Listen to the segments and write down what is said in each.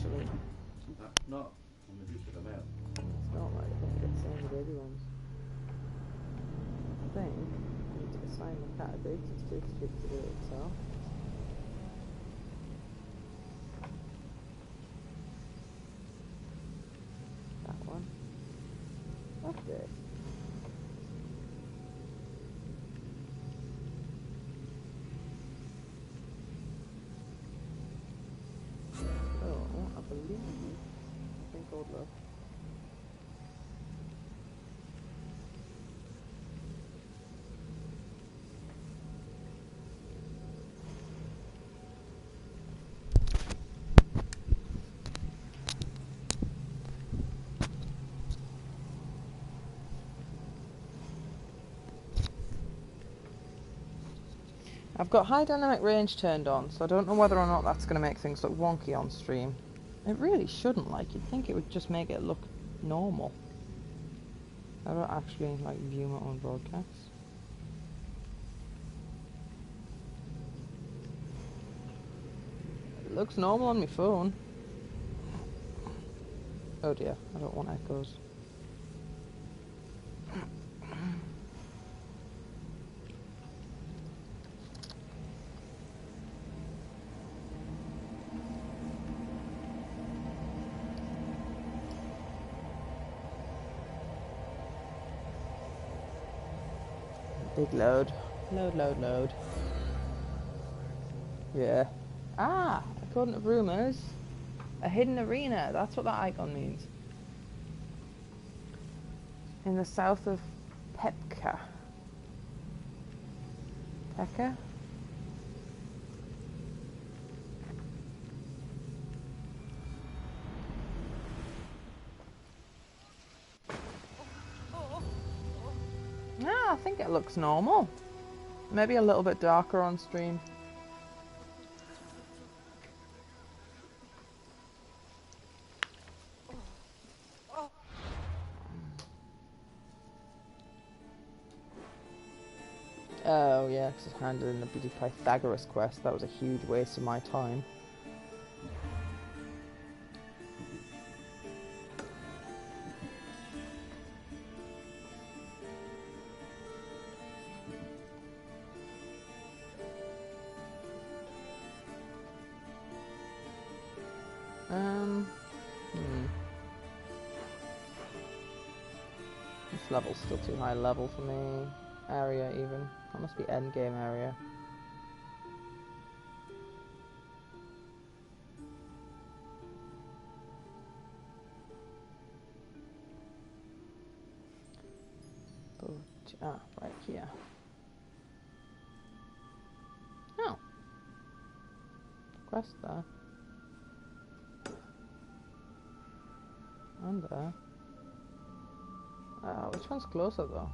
actually. Not when we do them out. It's not like I think it's the baby ones. I think I need to assign the category because it's too stupid to do it itself. That one. Update. Oh, I believe. I think old love. I've got high dynamic range turned on, so I don't know whether or not that's going to make things look wonky on stream. It really shouldn't, like, you'd think it would just make it look normal. I don't actually, like, view my own broadcasts. It looks normal on my phone. Oh dear, I don't want echoes. Big load. Load. Yeah. Ah, according to rumours, a hidden arena. That's what that icon means. In the south of Pekka. Pekka? Ah, I think it looks normal. Maybe a little bit darker on stream. Oh yeah, because I handed in the bloody Pythagoras quest. That was a huge waste of my time. This level's still too high level for me. Area even. That must be end game area. But, right here. Oh. Quest there. And there. Which one's closer though?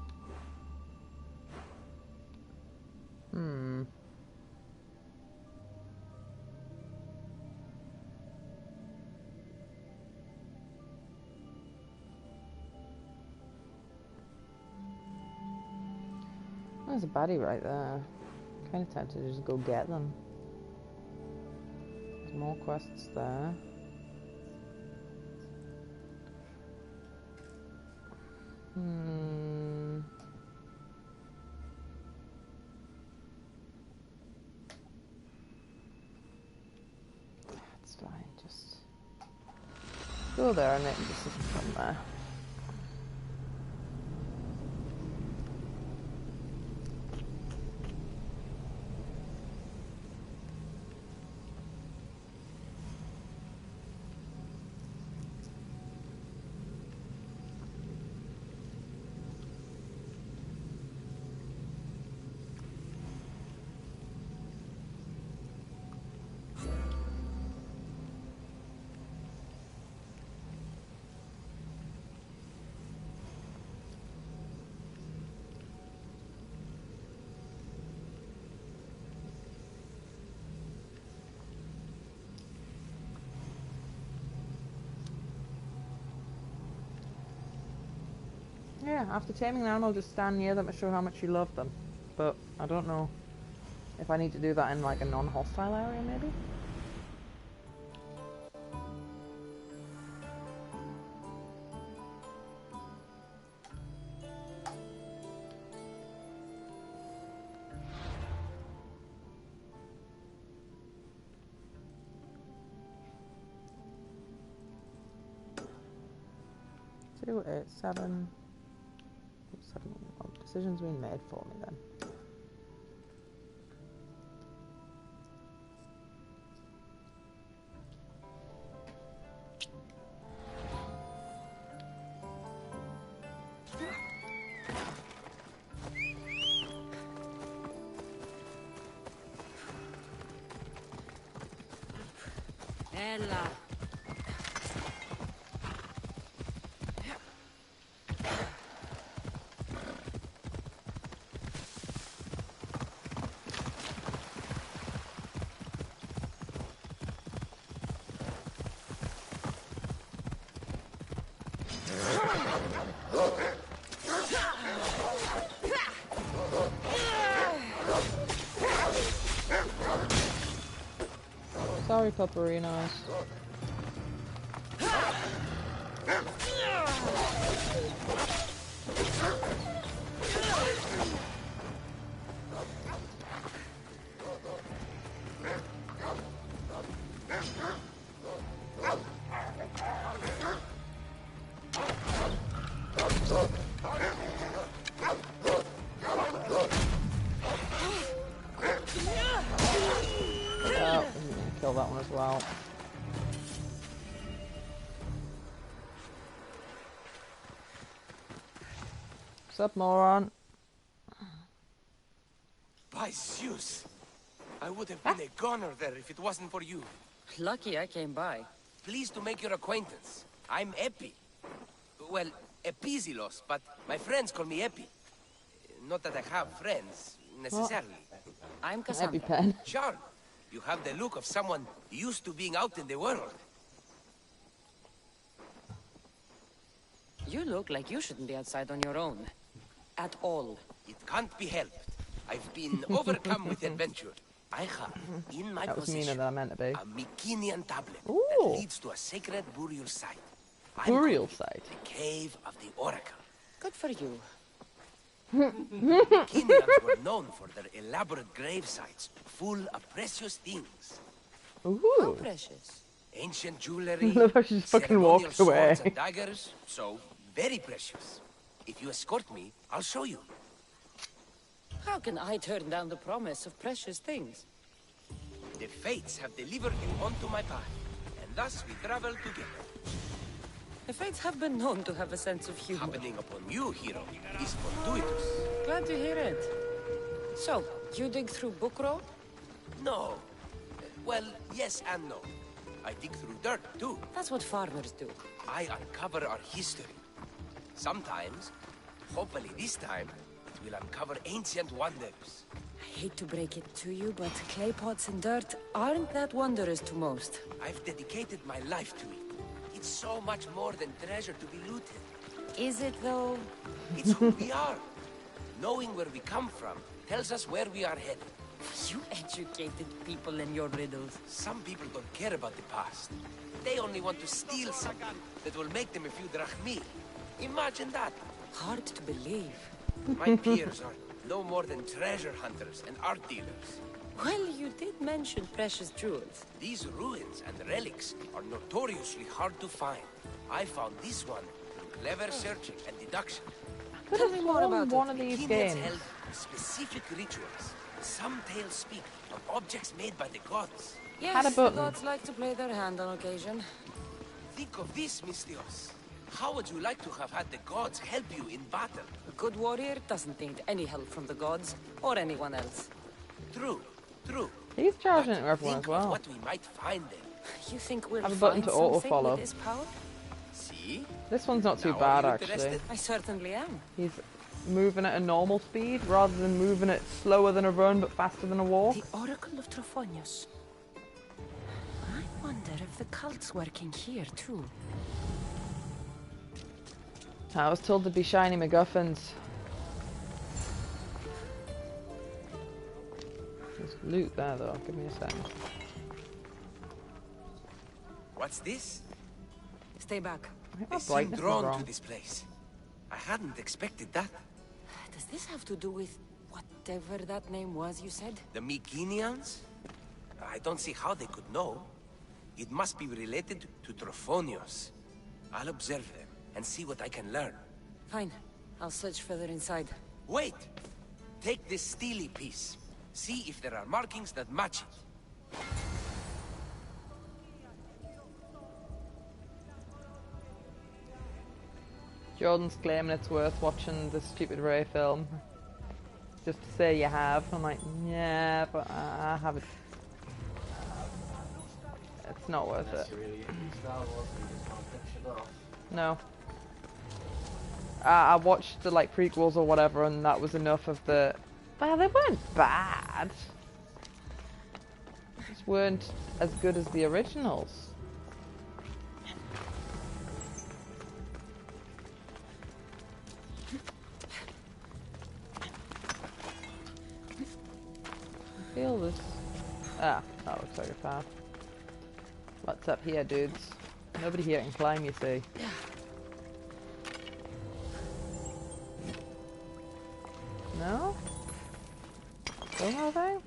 There's a baddie right there. Kind of tempted to just go get them. There's more quests there. That's fine, just go there and make a decision from there. Yeah, after taming an animal, just stand near them to show how much you love them. But I don't know if I need to do that in like a non-hostile area, maybe? 2, 8, 7. 7. Decisions being made for me then. Ella. Sorry, Pupperinos. Oh, I'm gonna kill that one as well. What's up, moron? By Zeus! I would have been a goner there if it wasn't for you. Lucky I came by. Pleased to make your acquaintance. I'm Epi. Well, Epizilos, but my friends call me Epi. Not that I have friends, necessarily. I'm Cassandra. EpiPen. Charm, you have the look of someone used to being out in the world. You look like you shouldn't be outside on your own. At all. It can't be helped. I've been overcome with adventure. I have, in my That was meaner possession, than I meant to be. a Mycenaean tablet Ooh. that leads to a sacred burial site. I'm Burial calling it site. The Cave of the Oracle. Good for you. Mycenaeans were known for their elaborate grave sites, full of precious things. How Ooh. precious. Ancient jewelry, Look how she just fucking ceremonial walked away. swords and daggers, so very precious. If you escort me, I'll show you. How can I turn down the promise of precious things? The fates have delivered you onto my path, and thus we travel together. The fates have been known to have a sense of humor. Happening upon you, hero, is fortuitous. Glad to hear it. So, you dig through book road? No. Well, yes and no. I dig through dirt, too. That's what farmers do. I uncover our history. Sometimes, hopefully this time, we'll uncover ancient wonders. I hate to break it to you, but clay pots and dirt aren't that wondrous to most. I've dedicated my life to it. It's so much more than treasure to be looted. Is it, though? It's who we are. Knowing where we come from tells us where we are headed. You educated people and your riddles. Some people don't care about the past. They only want to steal something that will make them a few drachmi. Imagine that. Hard to believe. My peers are no more than treasure hunters and art dealers. Well, you did mention precious jewels. These ruins and relics are notoriously hard to find. I found this one through clever searching and deduction. Tell me more about one it. of these Mycenaeans games. held specific rituals. Some tales speak of objects made by the gods. Had a Yes, the button. gods like to play their hand on occasion. Think of this, Mystios. How would you like to have had the gods help you in battle? A good warrior doesn't need any help from the gods, or anyone else. True, true. He's charging But it to everyone think as well. of what we might find there. You think we'll Have a button find to something auto-follow. with this power? See? This one's not too Now bad, are you actually. interested? I certainly am. He's moving at a normal speed rather than moving it slower than a run but faster than a walk. The Oracle of Trophonius. I wonder if the cult's working here, too. I was told to be shiny MacGuffins. There's loot there though, give me a second. What's this? Stay back. I think They my seem brightness is drawn wrong. to this place. I hadn't expected that. Does this have to do with whatever that name was you said? The Mycenaeans? I don't see how they could know. It must be related to Trophonios. I'll observe them. and see what I can learn. Fine. I'll search further inside. Wait! Take this steely piece. See if there are markings that match it. Jordan's claiming it's worth watching the stupid Ray film. Just to say you have. I'm like, yeah, but I haven't. It's not worth Unless it. you're really into Star Wars and you just want to finish it off. No. I watched the like prequels or whatever, and that was enough of the. Well, they weren't bad. They just weren't as good as the originals. I feel this. Ah, that looks like a path. What's up here, dudes? Nobody here can climb, you see. No? Still nothing?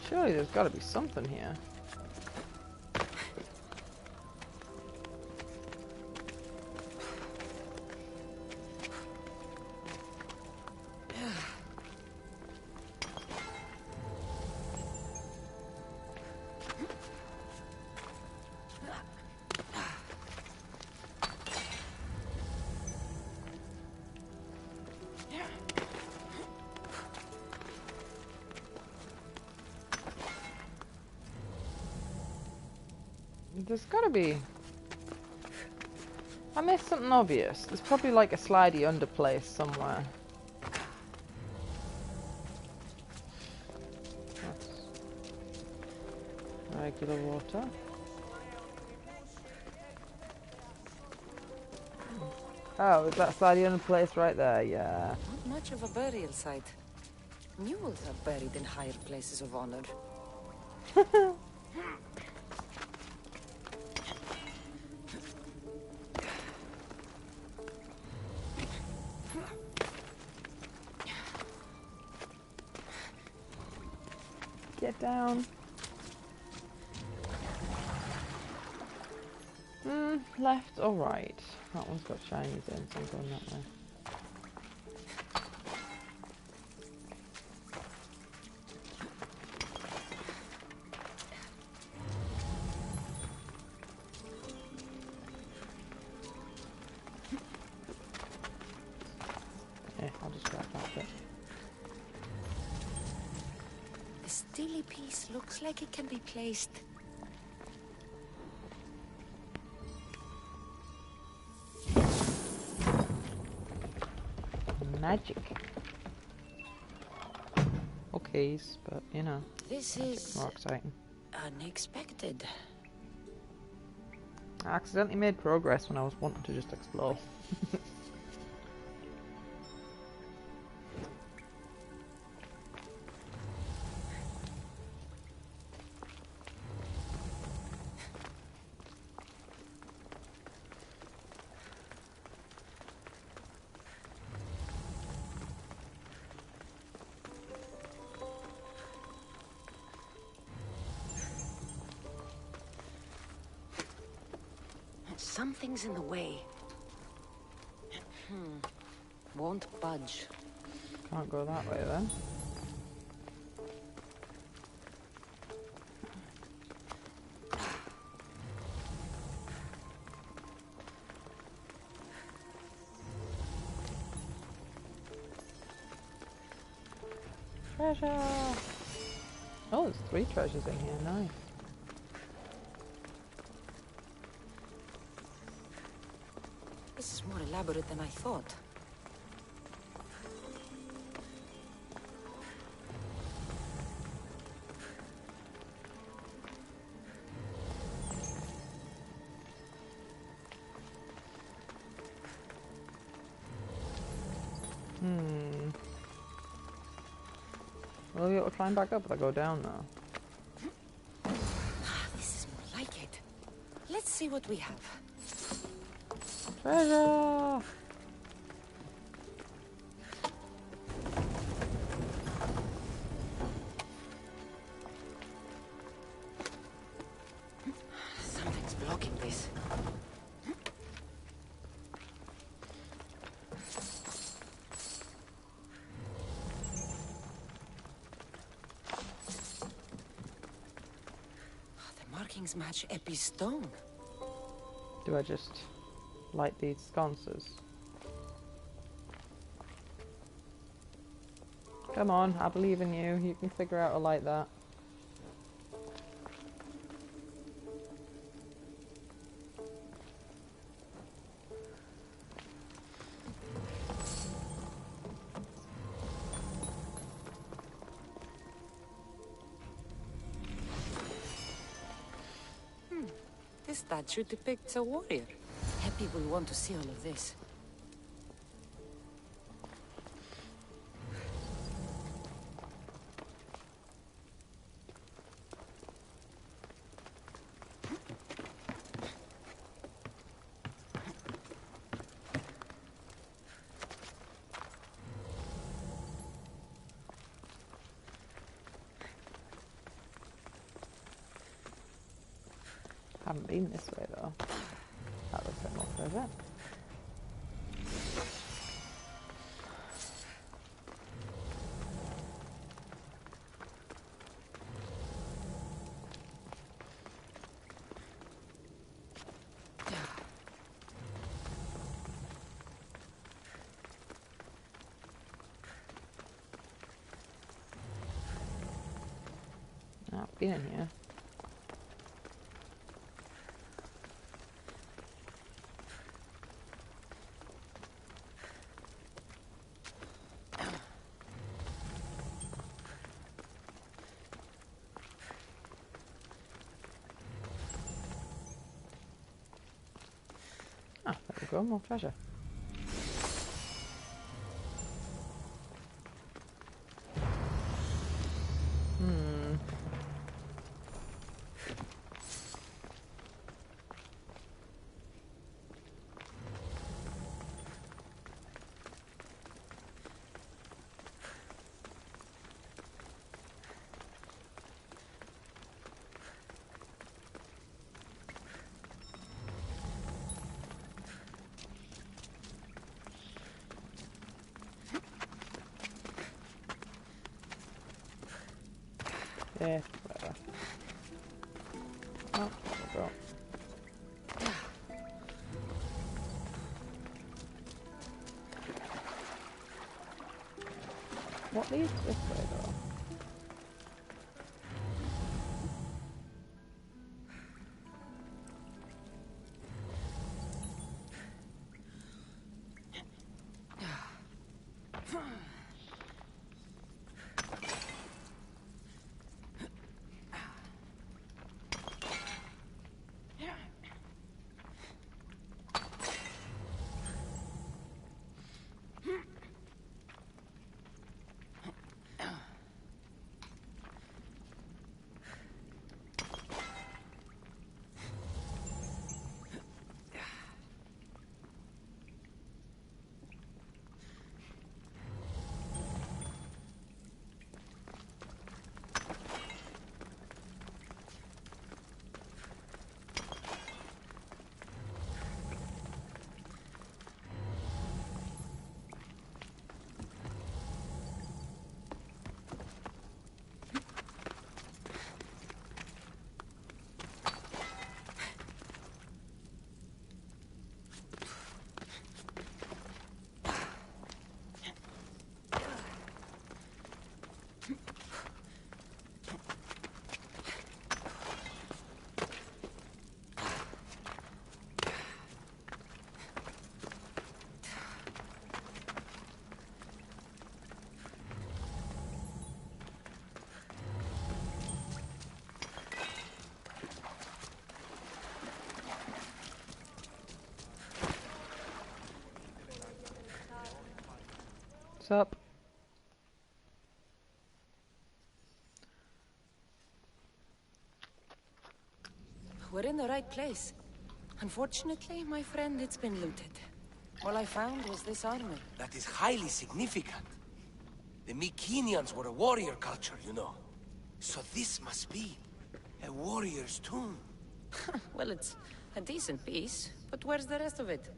Surely there's got to be something here. There's gotta be... I missed something obvious. There's probably like a slidey underplace somewhere. That's regular water. Oh, is that slidey underplace right there? Yeah. Not much of a burial site. Mules are buried in higher places of honor. Get down. Left or right? That one's got shinies in, so I'm going that way. Yeah, I'll just grab that bit. The steely piece looks like it can be placed. Magic. Okays, but you know, This magic's is more exciting. unexpected. I accidentally made progress when I was wanting to just explore. Something's in the way. Won't budge. Can't go that way then. Treasure! Oh, there's 3 treasures in here, nice. This is more elaborate than I thought. Will you be able to climb back up if I go down now? This is more like it. Let's see what we have. Treasure! markings match Epi's stone. Do I just light these sconces? Come on, I believe in you. You can figure out a light that. This statue depicts a warrior. Epi will want to see all of this. Haven't been this way though. That looks like more treasure. I've been in here. Ah, there we go, more treasure. Yeah, whatever. Oh, there we go. What leads this way though? What's up? We're in the right place. Unfortunately, my friend, it's been looted. All I found was this armor. That is highly significant. The Mycenaeans were a warrior culture, you know. So this must be a warrior's tomb. Well, it's a decent piece, but where's the rest of it?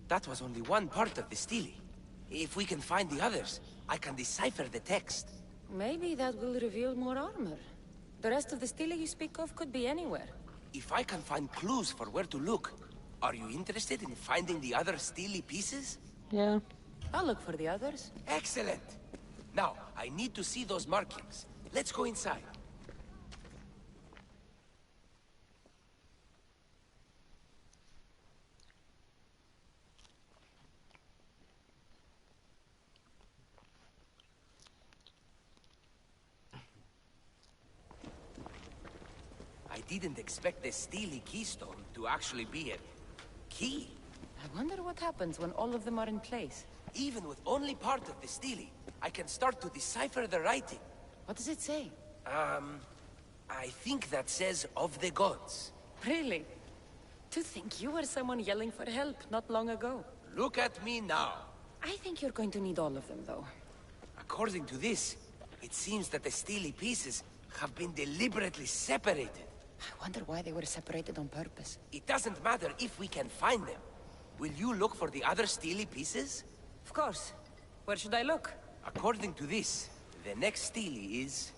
That was only one part of the stele. If we can find the others, I can decipher the text. Maybe that will reveal more armor. The rest of the stele you speak of could be anywhere. If I can find clues for where to look, are you interested in finding the other steely pieces? Yeah. I'll look for the others. Excellent! Now, I need to see those markings. Let's go inside. I didn't expect the steely keystone to actually be a key. I wonder what happens when all of them are in place. Even with only part of the steely, I can start to decipher the writing. What does it say? I think that says of the gods. Really? To think you were someone yelling for help not long ago. Look at me now. I think you're going to need all of them, though. According to this, it seems that the steely pieces have been deliberately separated. I wonder why they were separated on purpose. It doesn't matter if we can find them. Will you look for the other steely pieces? Of course. Where should I look? According to this, the next steely is...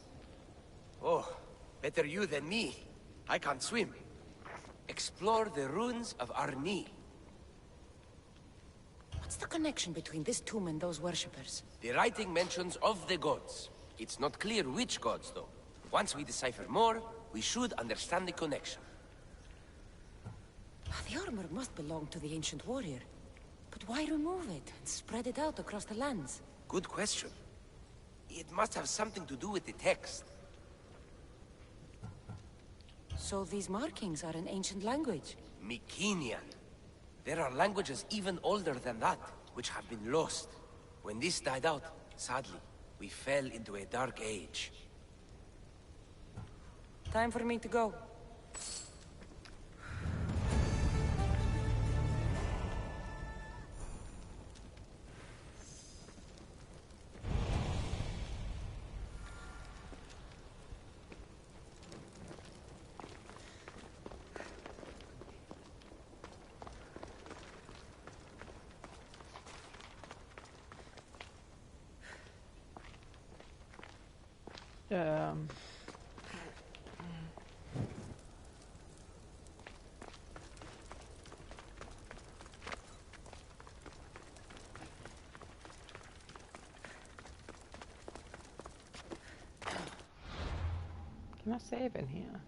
Oh, better you than me. I can't swim. Explore the ruins of Arni. What's the connection between this tomb and those worshippers? The writing mentions of the gods. It's not clear which gods, though. Once we decipher more, we should understand the connection. The armor must belong to the ancient warrior. But why remove it and spread it out across the lands? Good question. It must have something to do with the text. So these markings are in ancient language? Mycenaean. There are languages even older than that, which have been lost. When this died out, sadly, we fell into a dark age. Time for me to go. Can I save in here?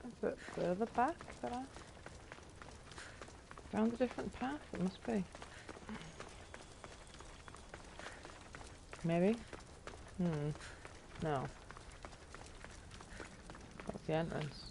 A bit further back, but I found a different path. It must be. Maybe? No. That's the entrance.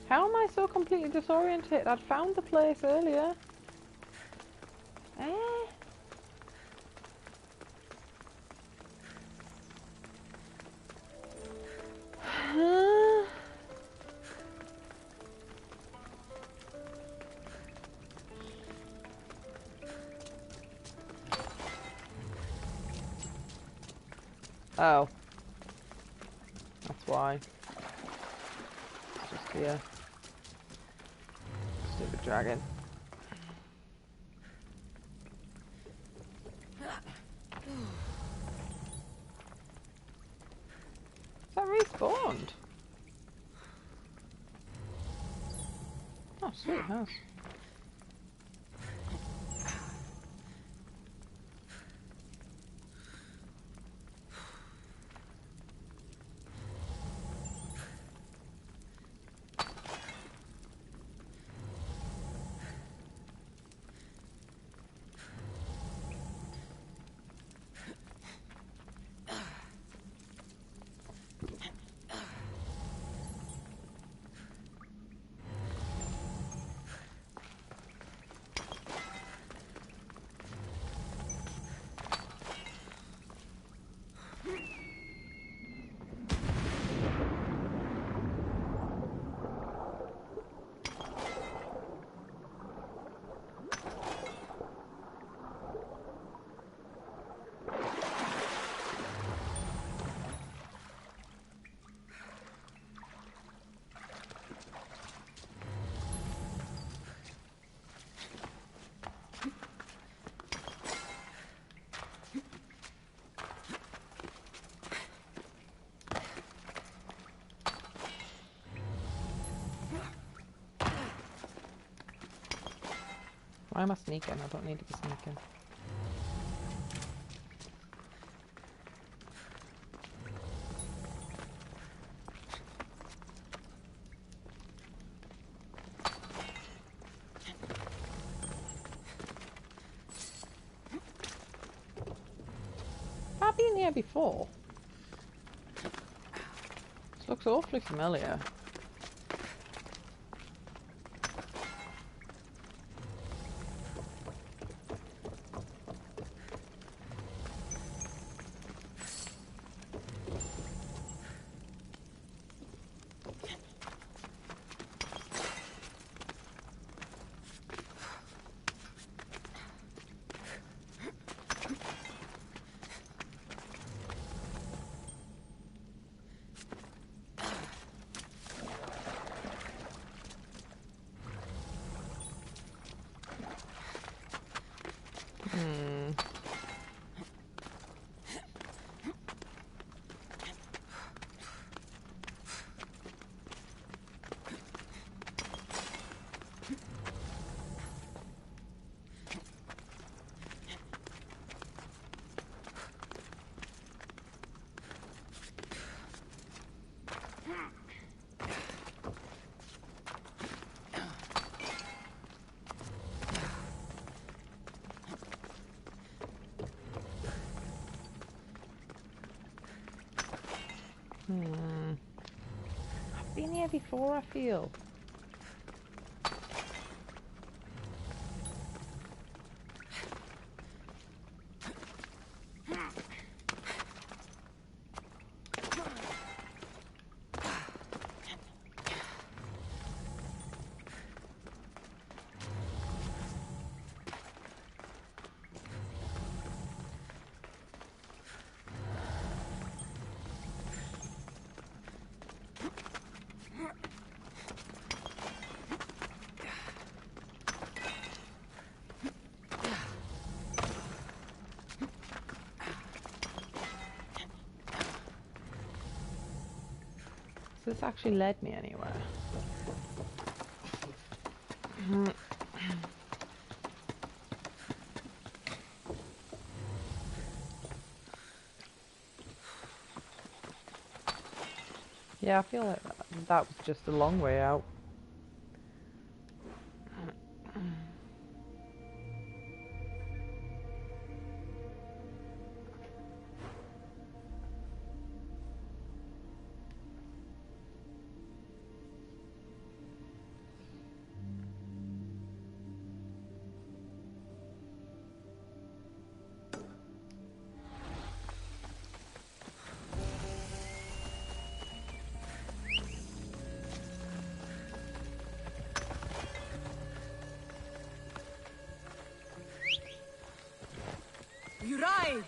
How am I so completely disoriented? I'd found the place earlier. Oh. That's why. Just here. Stupid dragon. Is that respawned? Oh, sweet house. Why am I sneaking? I don't need to be sneaking. I've been here before. This looks awfully familiar. I've been here before, I feel. This actually led me anywhere. Yeah, I feel like that was just a long way out. You ride!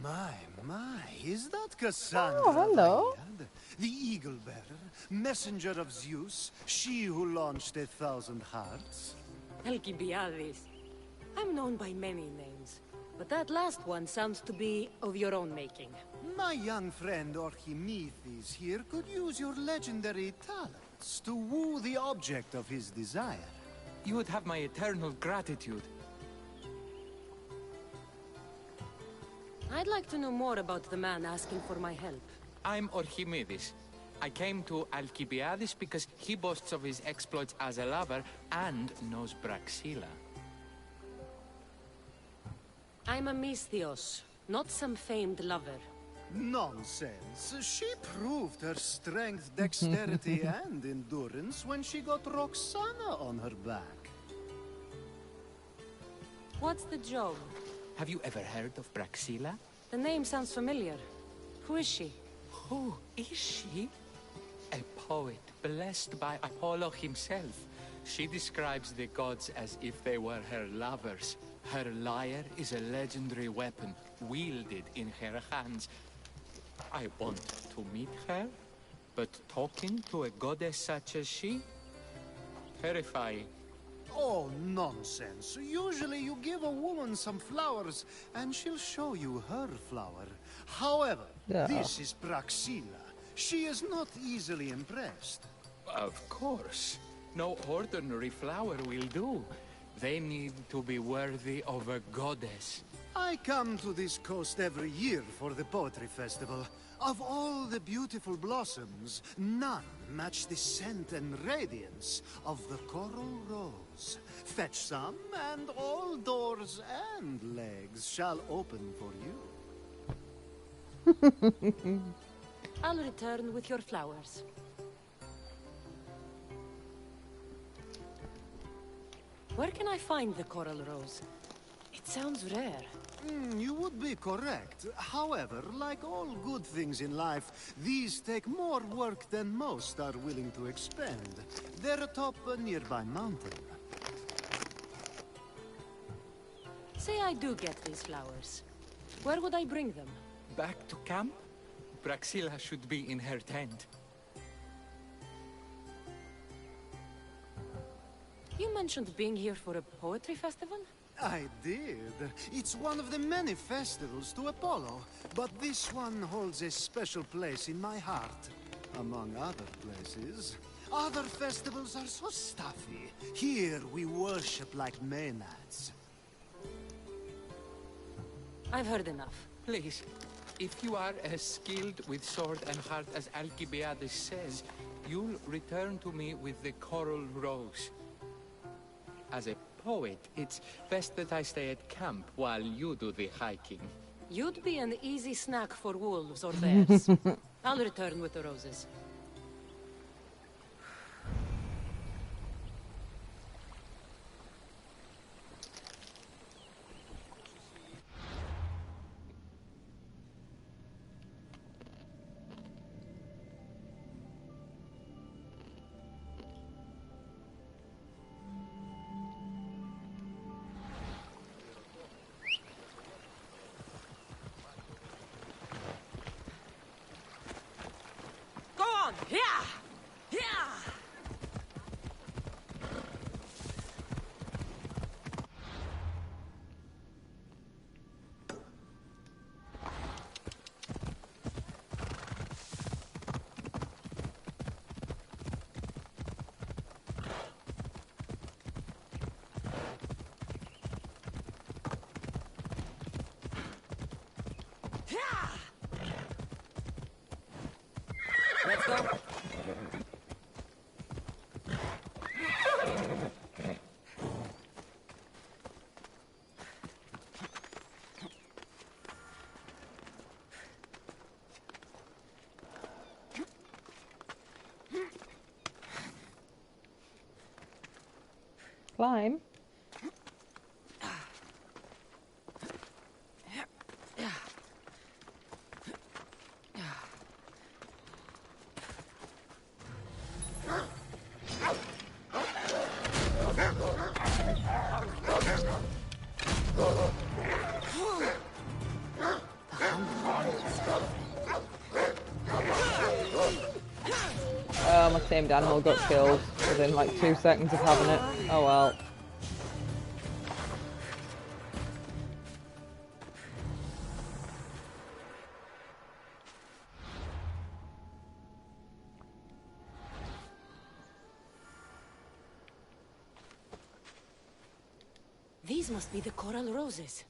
My, is that Cassandra? Oh, hello. Vaiad, the Eagle Bearer, messenger of Zeus, she who launched 1,000 hearts? Alcibiades. I'm known by many names, but that last one sounds to be of your own making. My young friend Archimedes here could use your legendary talents to woo the object of his desire. You would have my eternal gratitude. I'd like to know more about the man asking for my help. I'm Archimedes. I came to Alcibiades because he boasts of his exploits as a lover and knows Braxilla. I'm a Misthios, not some famed lover. Nonsense. She proved her strength, dexterity, and endurance when she got Roxana on her back. What's the job? Have you ever heard of Braxilla? The name sounds familiar. Who is she? Who is she? A poet blessed by Apollo himself. She describes the gods as if they were her lovers. Her lyre is a legendary weapon, wielded in her hands. I want to meet her, but talking to a goddess such as she? Terrifying. Oh, nonsense. Usually you give a woman some flowers, and she'll show you her flower. However, this is Braxilla. She is not easily impressed. Of course. No ordinary flower will do. They need to be worthy of a goddess. I come to this coast every year for the Poetry Festival. Of all the beautiful blossoms, none match the scent and radiance of the coral rose. Fetch some, and all doors and legs shall open for you. I'll return with your flowers. Where can I find the coral rose? It sounds rare. You would be correct. However, like all good things in life, these take more work than most are willing to expend. They're atop a nearby mountain. Say I do get these flowers. Where would I bring them? Back to camp? Braxilla should be in her tent. You mentioned being here for a poetry festival? I did. It's one of the many festivals to Apollo, but this one holds a special place in my heart, among other places. Other festivals are so stuffy. Here we worship like Maenads. I've heard enough. Please, if you are as skilled with sword and heart as Alcibiades says, you'll return to me with the coral rose. As a poet, it's best that I stay at camp while you do the hiking. You'd be an easy snack for wolves or bears. I'll return with the roses. Yeah! Yeah! Let's go. Climb. tamed animal got killed within like 2 seconds of having it. Oh well. These must be the coral roses.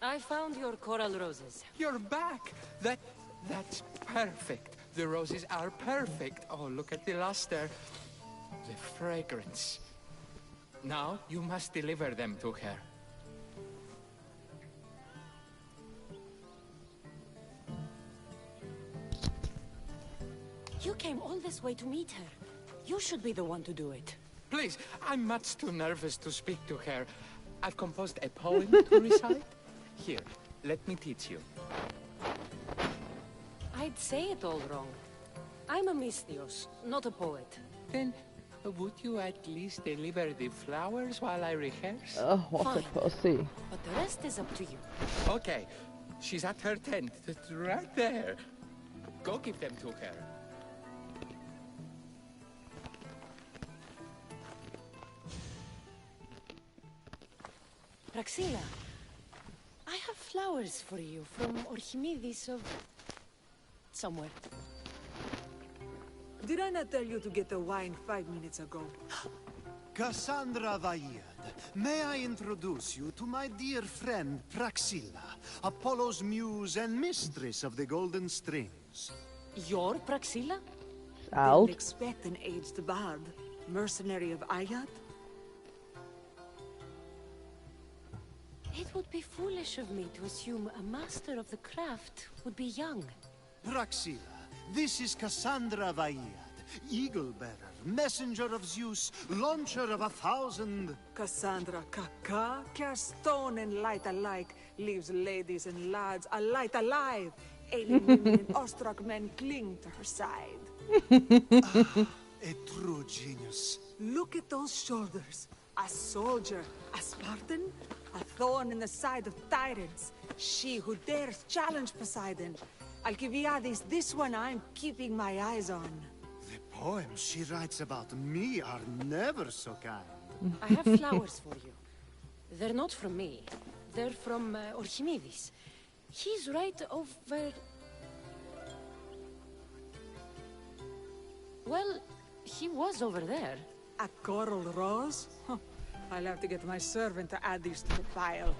I found your coral roses. You're back! That's perfect. The roses are perfect. Oh, look at the luster. The fragrance. Now, you must deliver them to her. You came all this way to meet her. You should be the one to do it. Please, I'm much too nervous to speak to her. I've composed a poem to recite. Here, let me teach you. I'd say it all wrong. I'm a Misthios, not a poet. Then, would you at least deliver the flowers while I rehearse? Oh, what a Fine. pussy. But the rest is up to you. Okay, she's at her tent. It's right there. Go give them to her. Praxila, I have flowers for you from Archimedes of... somewhere. Did I not tell you to get the wine 5 minutes ago? Cassandra Vaird, may I introduce you to my dear friend Praxilla, Apollo's muse and mistress of the Golden Strings. You're Praxila? Out. Didn't expect an aged bard. Mercenary of Ayat? It would be foolish of me to assume a master of the craft would be young. Praxilla, this is Cassandra Vaird, Eagle-bearer, messenger of Zeus, launcher of 1,000... Cassandra Kaka, cast stone and light alike, leaves ladies and lads alight alive. Alien women and awestruck men cling to her side. A true genius. Look at those shoulders. A soldier, a Spartan, a thorn in the side of tyrants. She who dares challenge Poseidon. Alcibiades, this one I'm keeping my eyes on. The poems she writes about me are never so kind. I have flowers for you. They're not from me. They're from Archimedes. He's right over... Well, he was over there. A coral rose? Huh. I'll have to get my servant to add these to the pile.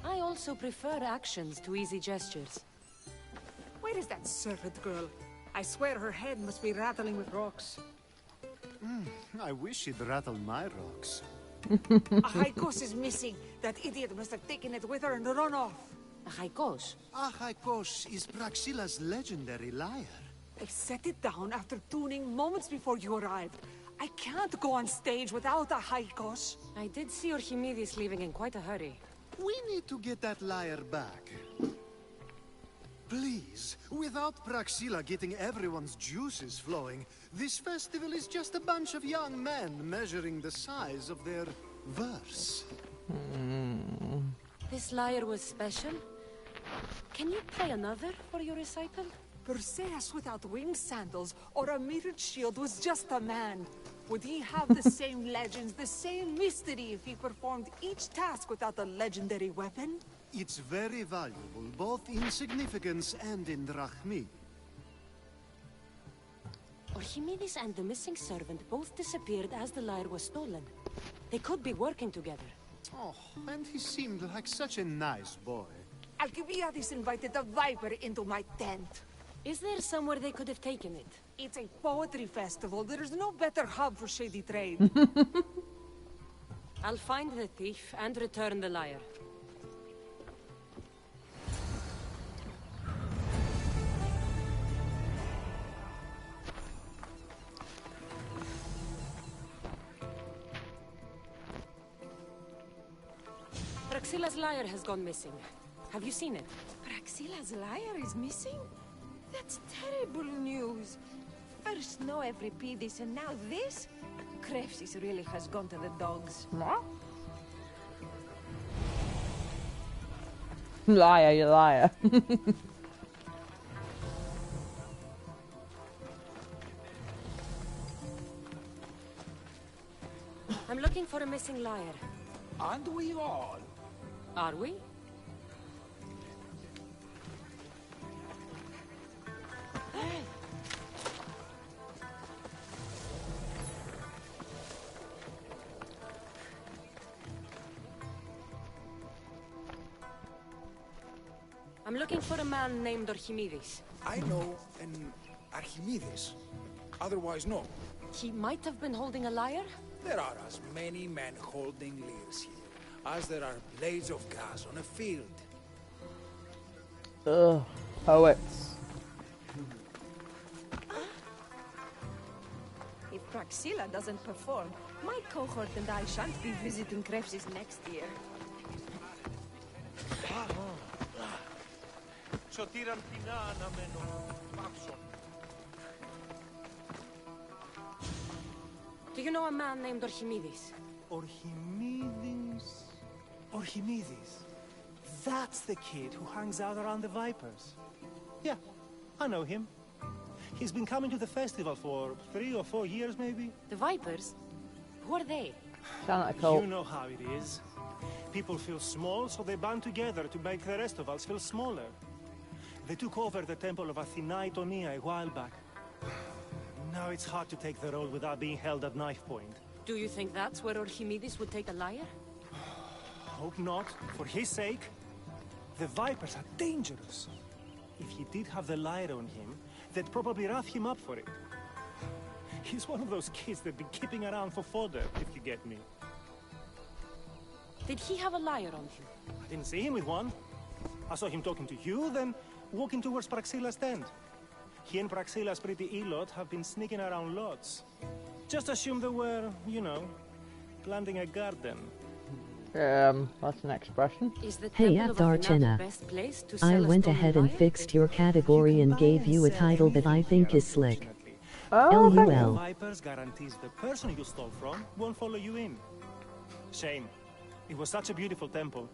I also prefer actions to easy gestures. Where is that servant girl? I swear her head must be rattling with rocks. I wish she'd rattle my rocks. A Haikos is missing. That idiot must have taken it with her and run off. A Haikos. Achaikos is Praxilla's legendary lyre. I set it down after tuning moments before you arrived. I can't go on stage without a Haikos. I did see Archimedes leaving in quite a hurry. We need to get that lyre back. Please, without Praxilla getting everyone's juices flowing, this festival is just a bunch of young men measuring the size of their verse. This lyre was special. Can you play another for your recital? Perseus without winged sandals or a mirrored shield was just a man. Would he have the same legends, the same mystery if he performed each task without a legendary weapon? It's very valuable, both in significance and in drachmi. Archimedes and the missing servant both disappeared as the lyre was stolen. They could be working together. Oh, and he seemed like such a nice boy. Alcibiades invited the Viper into my tent. Is there somewhere they could have taken it? It's a poetry festival. There's no better hub for shady trade. I'll find the thief and return the lyre. Praxilla's lyre has gone missing. Have you seen it? Praxilla's lyre is missing? That's terrible news. First no Euripides and now this? Krepsis really has gone to the dogs. What? Liar, you liar. I'm looking for a missing lyre. And we all. Are we? I'm looking for a man named Archimedes. I know an Archimedes. Otherwise, no. He might have been holding a lyre? There are as many men holding lyres here as there are blades of grass on a field. Ugh, poets. If Praxilla doesn't perform, my cohort and I shan't be visiting Krepsis next year. Do you know a man named Archimedes? Archimedes? Archimedes? That's the kid who hangs out around the Vipers. Yeah, I know him. He's been coming to the festival for 3 or 4 years, maybe. The Vipers? Who are they? Sound like a cult. You know how it is. People feel small, so they band together to make the rest of us feel smaller. They took over the temple of Athena Itonia a while back. Now it's hard to take the road without being held at knife point. Do you think that's where Archimedes would take a lyre? Hope not. For his sake. The Vipers are dangerous. If he did have the lyre on him, they'd probably rough him up for it. He's one of those kids that'd be keeping around for fodder, if you get me. Did he have a lyre on him? I didn't see him with one. I saw him talking to you, then walking towards Praxilla's tent. He and Praxilla's pretty Elot have been sneaking around lots. Just assume they were, you know, planting a garden. That's an expression. Is the Hey, Temple of Athena Archena. the best place to I sell a went stolen ahead and lyre? fixed your category and gave you a title that I think is slick. Oh, The LUL. Vipers guarantees the person you stole from won't follow you in. Shame. It was such a beautiful temple.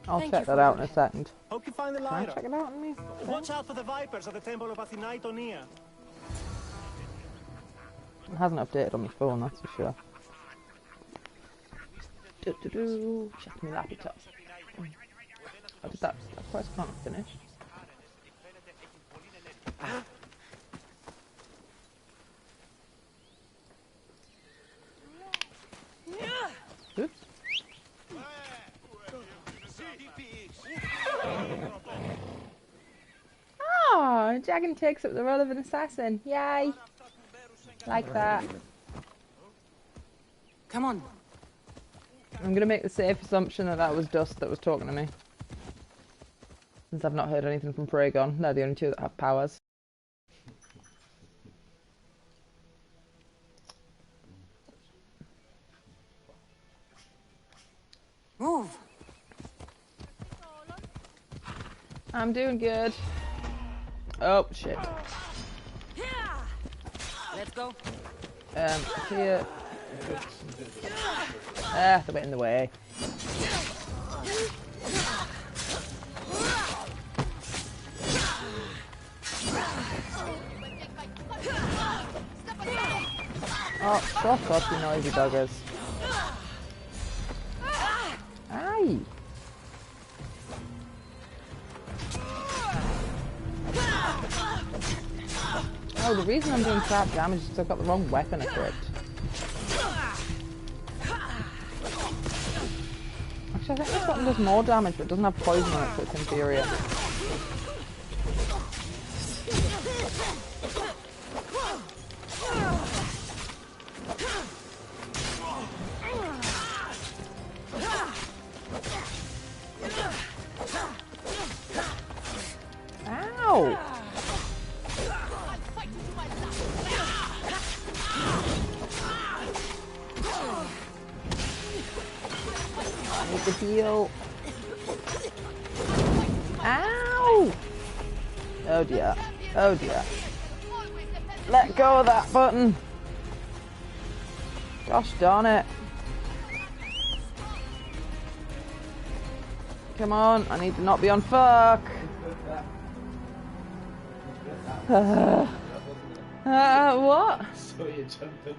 I'll Thank check you that for out in the- a second. Hope you find the Can I lyre. check it out on me? Watch out for the Vipers at the temple of Athena Itonia. It hasn't updated on my phone, that's for sure. Check my laptop. Oh, did that quest not finish? Oops. Oh, Dragon takes up the role of an assassin. Yay! Like that. Come on. I'm gonna make the safe assumption that that was Dust that was talking to me. Since I've not heard anything from Paragon. They're the only two that have powers. Move. I'm doing good. Oh, shit. Let's go. Here. Ah, they're in the way. Oh, shut up, you noisy buggers. Aye! Oh, the reason I'm doing trap damage is because I've got the wrong weapon equipped. Actually, I think this weapon does more damage, but it doesn't have poison on it, so it's inferior. Ow! I need to heal. Ow! Oh dear. Oh dear. Let go of that button. Gosh darn it. Come on, I need to not be on fuck. What? So you jumped in.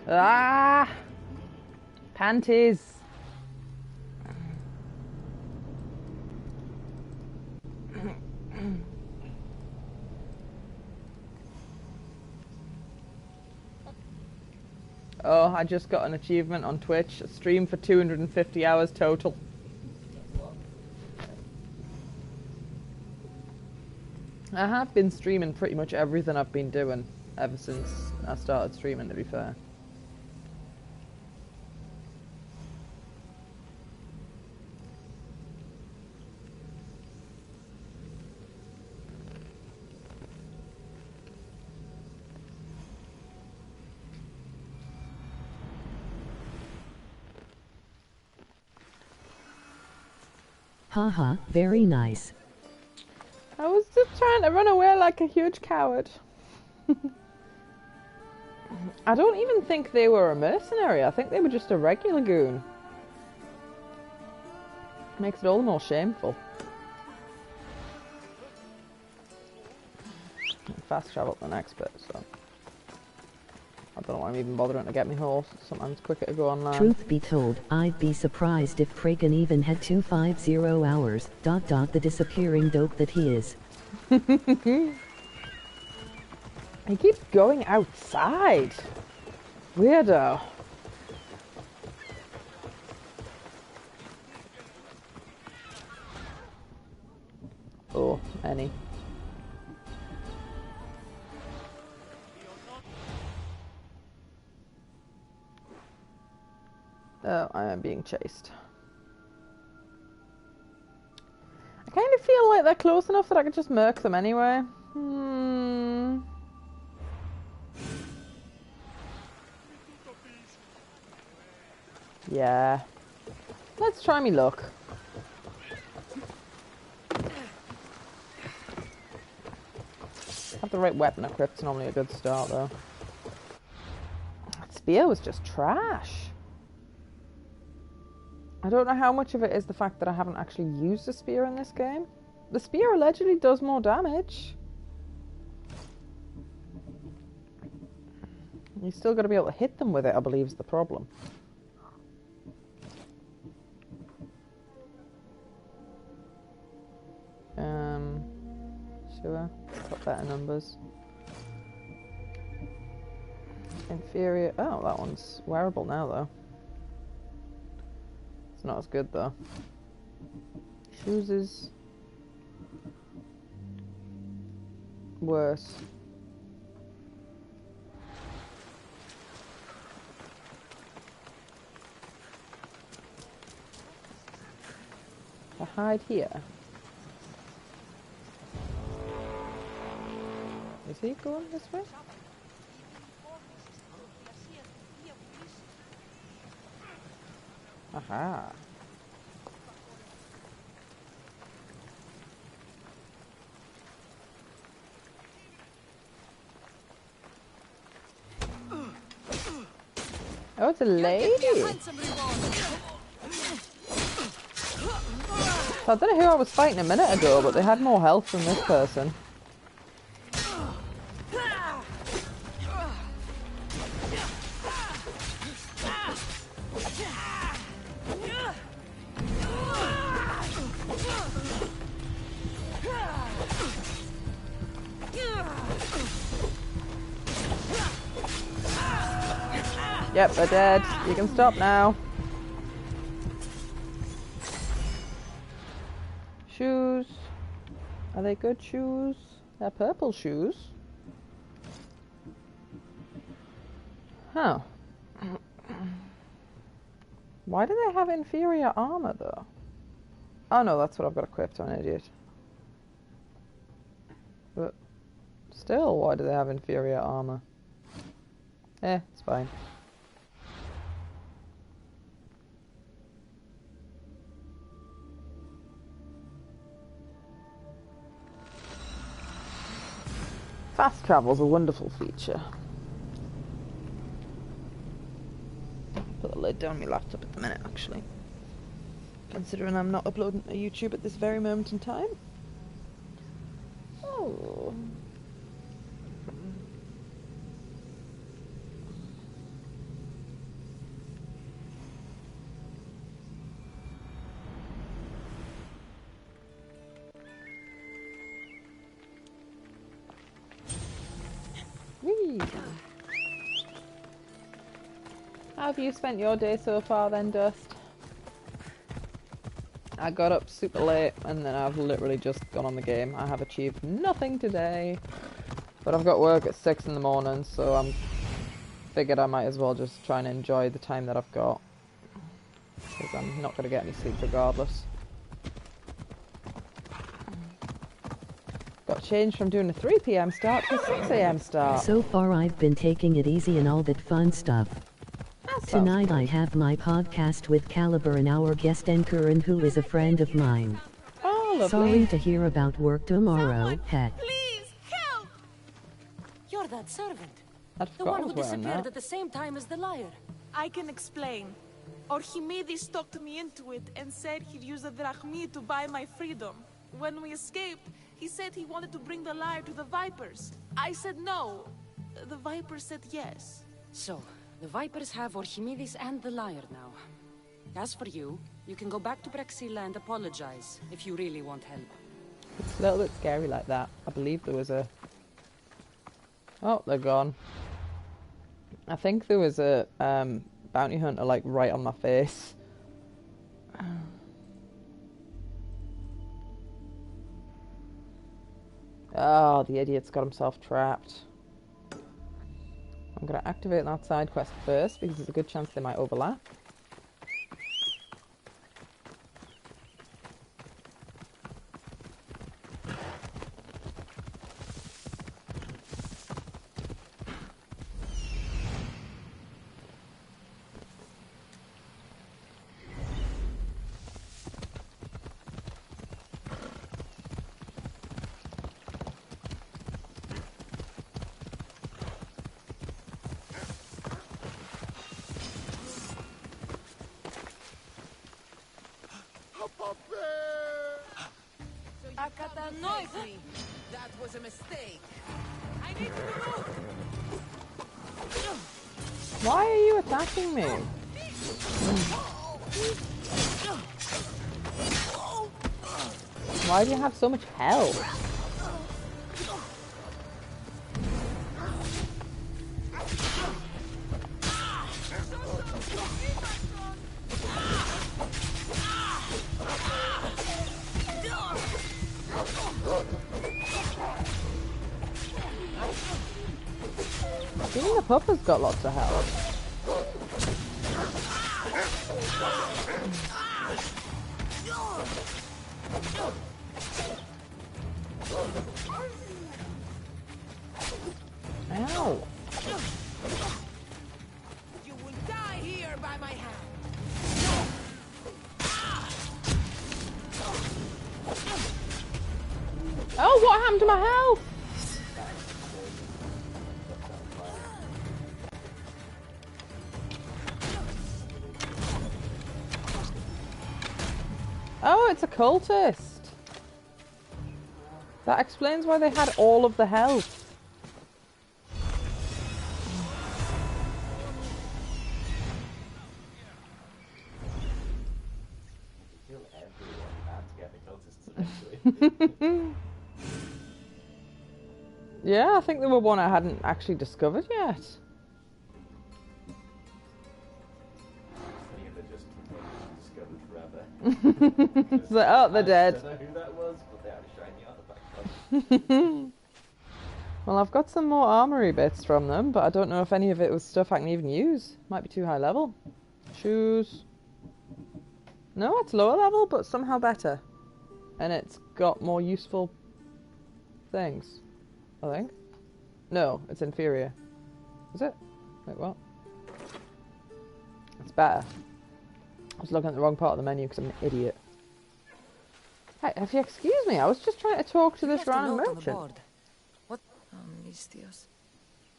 Ah! Panties. Oh, I just got an achievement on Twitch. A stream for 250 hours total. I have been streaming pretty much everything I've been doing ever since I started streaming, to be fair. Haha, very nice. I was just trying to run away like a huge coward. I don't even think they were a mercenary. I think they were just a regular goon. Makes it all the more shameful. Fast travel to the next bit, so I don't know why I'm even bothering to get me horse. It's sometimes quicker to go on land. Truth be told, I'd be surprised if Kraken even had 250 hours. ... the disappearing dope that he is. He keeps going outside. Weirdo. Oh, any. Oh, I am being chased. I kind of feel like they're close enough that I could just murk them anyway. Yeah. Let's try me luck. Have the right weapon equipped's normally a good start though. That spear was just trash. I don't know how much of it is the fact that I haven't actually used a spear in this game. The spear allegedly does more damage. You still got to be able to hit them with it, I believe, is the problem. Sure, got better numbers. Inferior. Oh, that one's wearable now, though. It's not as good, though. Shoes is worse. I hide here. Is he going this way? Aha. Oh, it's a lady. So I don't know who I was fighting a minute ago, but they had more health than this person. Yep, they're dead. You can stop now. Shoes. Are they good shoes? They're purple shoes. Huh. Why do they have inferior armor though? Oh no, that's what I've got equipped. I'm an idiot. But still, why do they have inferior armor? It's fine. Fast travel's a wonderful feature. Put the lid down on my laptop at the minute, actually. Considering I'm not uploading to YouTube at this very moment in time. Oh. Whee. How have you spent your day so far then, Dust? I got up super late and then I've literally just gone on the game. I have achieved nothing today. But I've got work at 6 in the morning, so I'm figured I might as well just try and enjoy the time that I've got. Because I'm not going to get any sleep regardless. Got changed from doing a 3 PM start to a 6 AM start. So far I've been taking it easy and all that fun stuff. Tonight I have my podcast with Caliber and our guest anchor, and who is a friend of mine. Oh, lovely. Sorry to hear about work tomorrow, Heck. Please, help! You're that servant. I'd The one forgot I who was wearing disappeared that. at the same time as the liar. I can explain. Archimedes talked me into it and said he'd use the drachmi to buy my freedom. When we escaped, he said he wanted to bring the lyre to the Vipers. I said no. The Vipers said yes. So, the Vipers have Archimedes and the liar now. As for you, you can go back to Brexilla and apologize if you really want help. It's a little bit scary like that. I believe there was a... Oh, they're gone. I think there was a bounty hunter like right on my face. Oh, the idiot's got himself trapped. I'm going to activate that side quest first because there's a good chance they might overlap. That was a mistake. I need to move! Why are you attacking me? Why do you have so much health? Even the pupper's got lots of health. Ow. You will die here by my hand. Oh, what happened to my health? Oh, it's a cultist. That explains why they had all of the health. Kill everyone and get the cultists eventually. Yeah, I think there were one I hadn't actually discovered yet. It's like, oh, they're dead. I don't know who that was, but they had a shiny artifact. Well, I've got some more armory bits from them, but I don't know if any of it was stuff I can even use. Might be too high level. Shoes. No, it's lower level, but somehow better. And it's got more useful things, I think. No, it's inferior. Is it? Wait, what? It's better. I was looking at the wrong part of the menu because I'm an idiot. Hey, if you excuse me, I was just trying to talk to this random merchant. What? Oh, Mistios.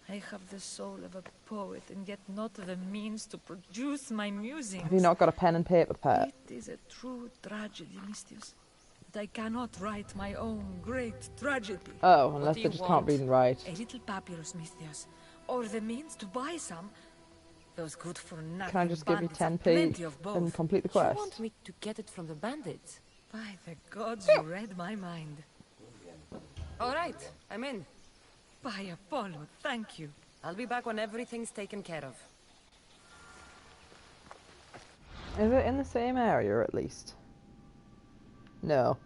I have the soul of a poet and yet not the means to produce my musings. Have you not got a pen and paper, pet? It is a true tragedy, Mistios. That I cannot write my own great tragedy. Oh, unless they just can't read and write. A little papyrus, Mistios. Or the means to buy some. Those good for nothing. Can I just give you 10p and complete the quest? You want me to get it from the bandits? By the gods, you read my mind. All right, I'm in. By Apollo, thank you. I'll be back when everything's taken care of. Is it in the same area at least? No.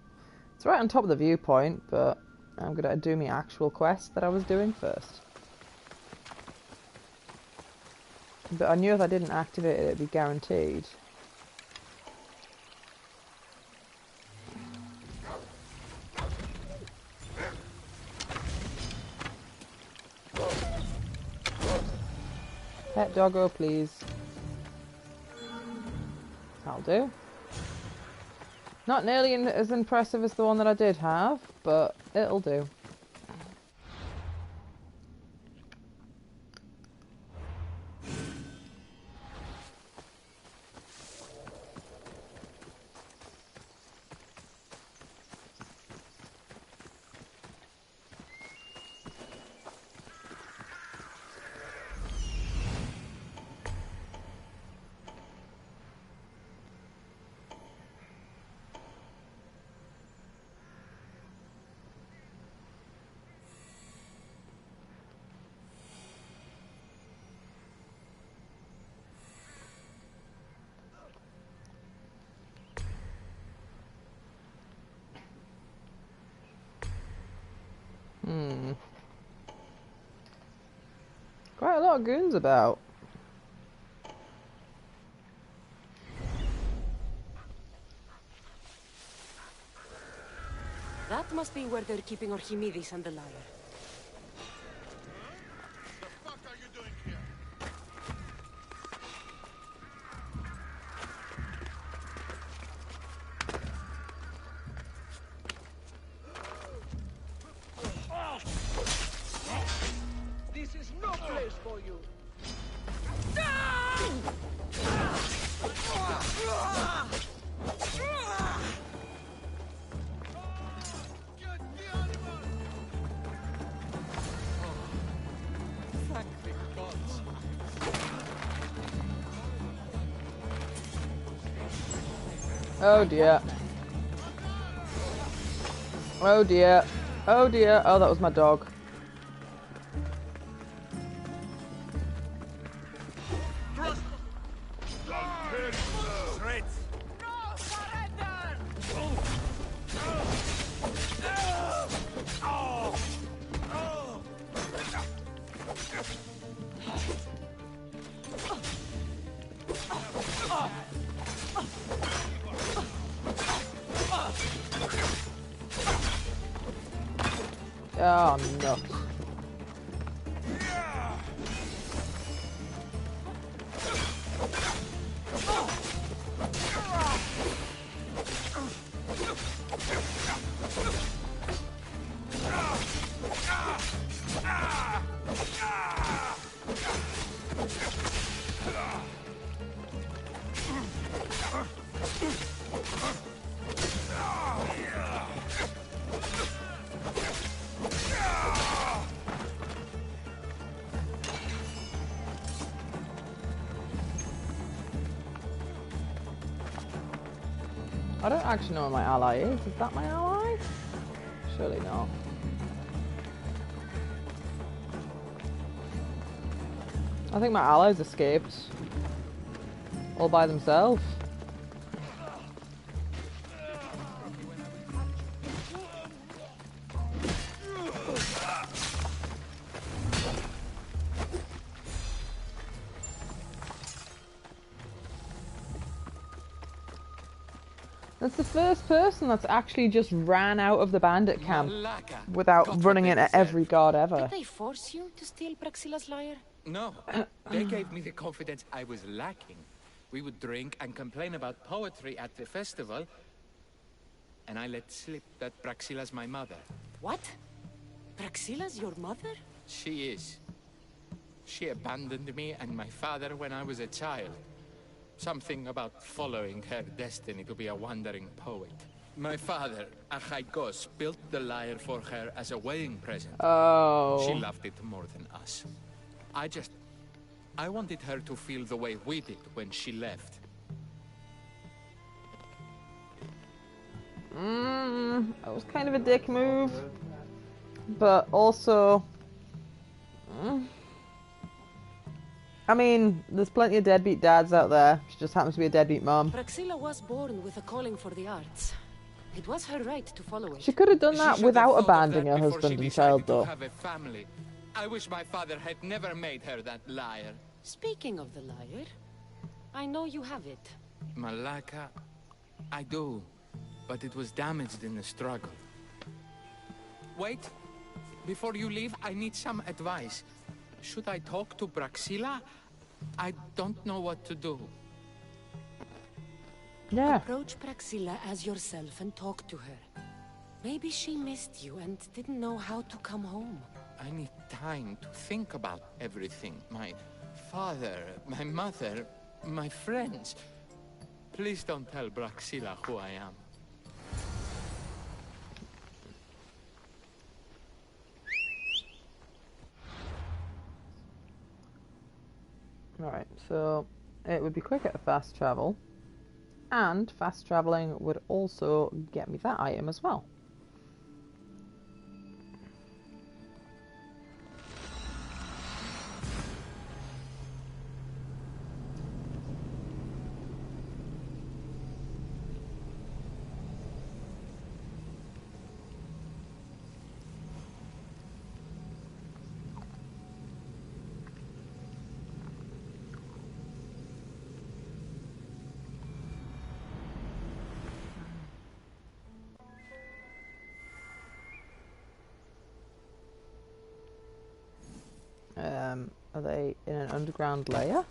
It's right on top of the viewpoint, but I'm gonna do my actual quest that I was doing first. But I knew if I didn't activate it, it'd be guaranteed. Pet doggo, please. That'll do. Not nearly as impressive as the one that I did have, but it'll do. Quite a lot of goons about. That must be where they're keeping Archimedes and the lyre. This is no place for you. Thank the gods. Oh dear. Oh dear. Oh dear. Oh, that was my dog. Oh, nuts. I don't actually know where my ally is. Is that my ally? Surely not. I think my allies escaped all by themselves. That's the first person that's actually just ran out of the bandit camp Malaka. without Got running what they into every god ever. Did they force you to steal Praxila's lyre? No, they gave me the confidence I was lacking. We would drink and complain about poetry at the festival, and I let slip that Praxila's my mother. What? Praxila's your mother? She is. She abandoned me and my father when I was a child. Something about following her destiny to be a wandering poet. My father, Achaikos, built the lyre for her as a wedding present. Oh. She loved it more than us. I wanted her to feel the way we did when she left. That was kind of a dick move. But also... I mean, there's plenty of deadbeat dads out there. She just happens to be a deadbeat mom. Praxila was born with a calling for the arts. It was her right to follow it. She could have done that without abandoning her husband and child, though. Have a family. I wish my father had never made her that lyre. Speaking of the lyre, I know you have it. Malaka, I do, but it was damaged in the struggle. Wait, before you leave, I need some advice. Should I talk to Praxila? I don't know what to do. Yeah. Approach Praxila as yourself and talk to her. Maybe she missed you and didn't know how to come home. I need time to think about everything. My father, my mother, my friends. Please don't tell Praxila who I am. Alright, so it would be quicker to fast travel, and fast traveling would also get me that item as well. Are they in an underground layer?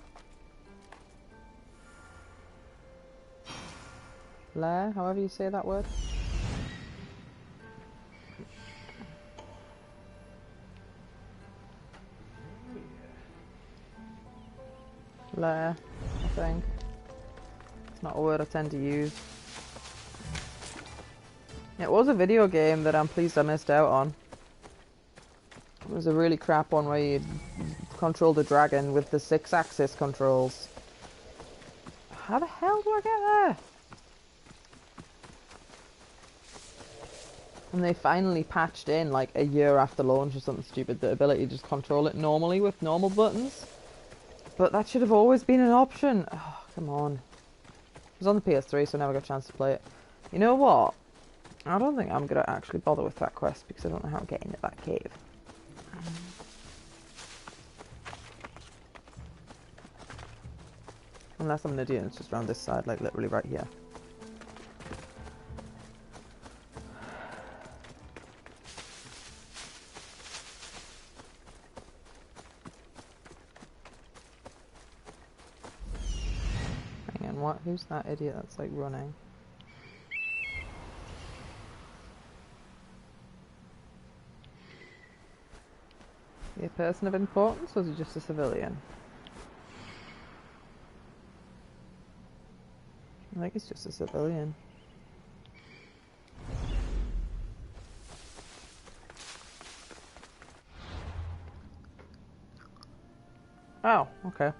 Lair, however you say that word. Lair, I think. It's not a word I tend to use. It was a video game that I'm pleased I missed out on. It was a really crap one where you controlled a dragon with the 6-axis controls. How the hell do I get there? And they finally patched in, like a year after launch or something stupid, the ability to just control it normally with normal buttons. But that should have always been an option. Oh, come on. It was on the PS3, so I never got a chance to play it. You know what? I don't think I'm going to actually bother with that quest because I don't know how to get into that cave. Unless I'm an idiot and it's just around this side, like literally right here. Hang on, what? Who's that idiot that's like running? Is he a person of importance or is he just a civilian? I think it's just a civilian. Oh, okay.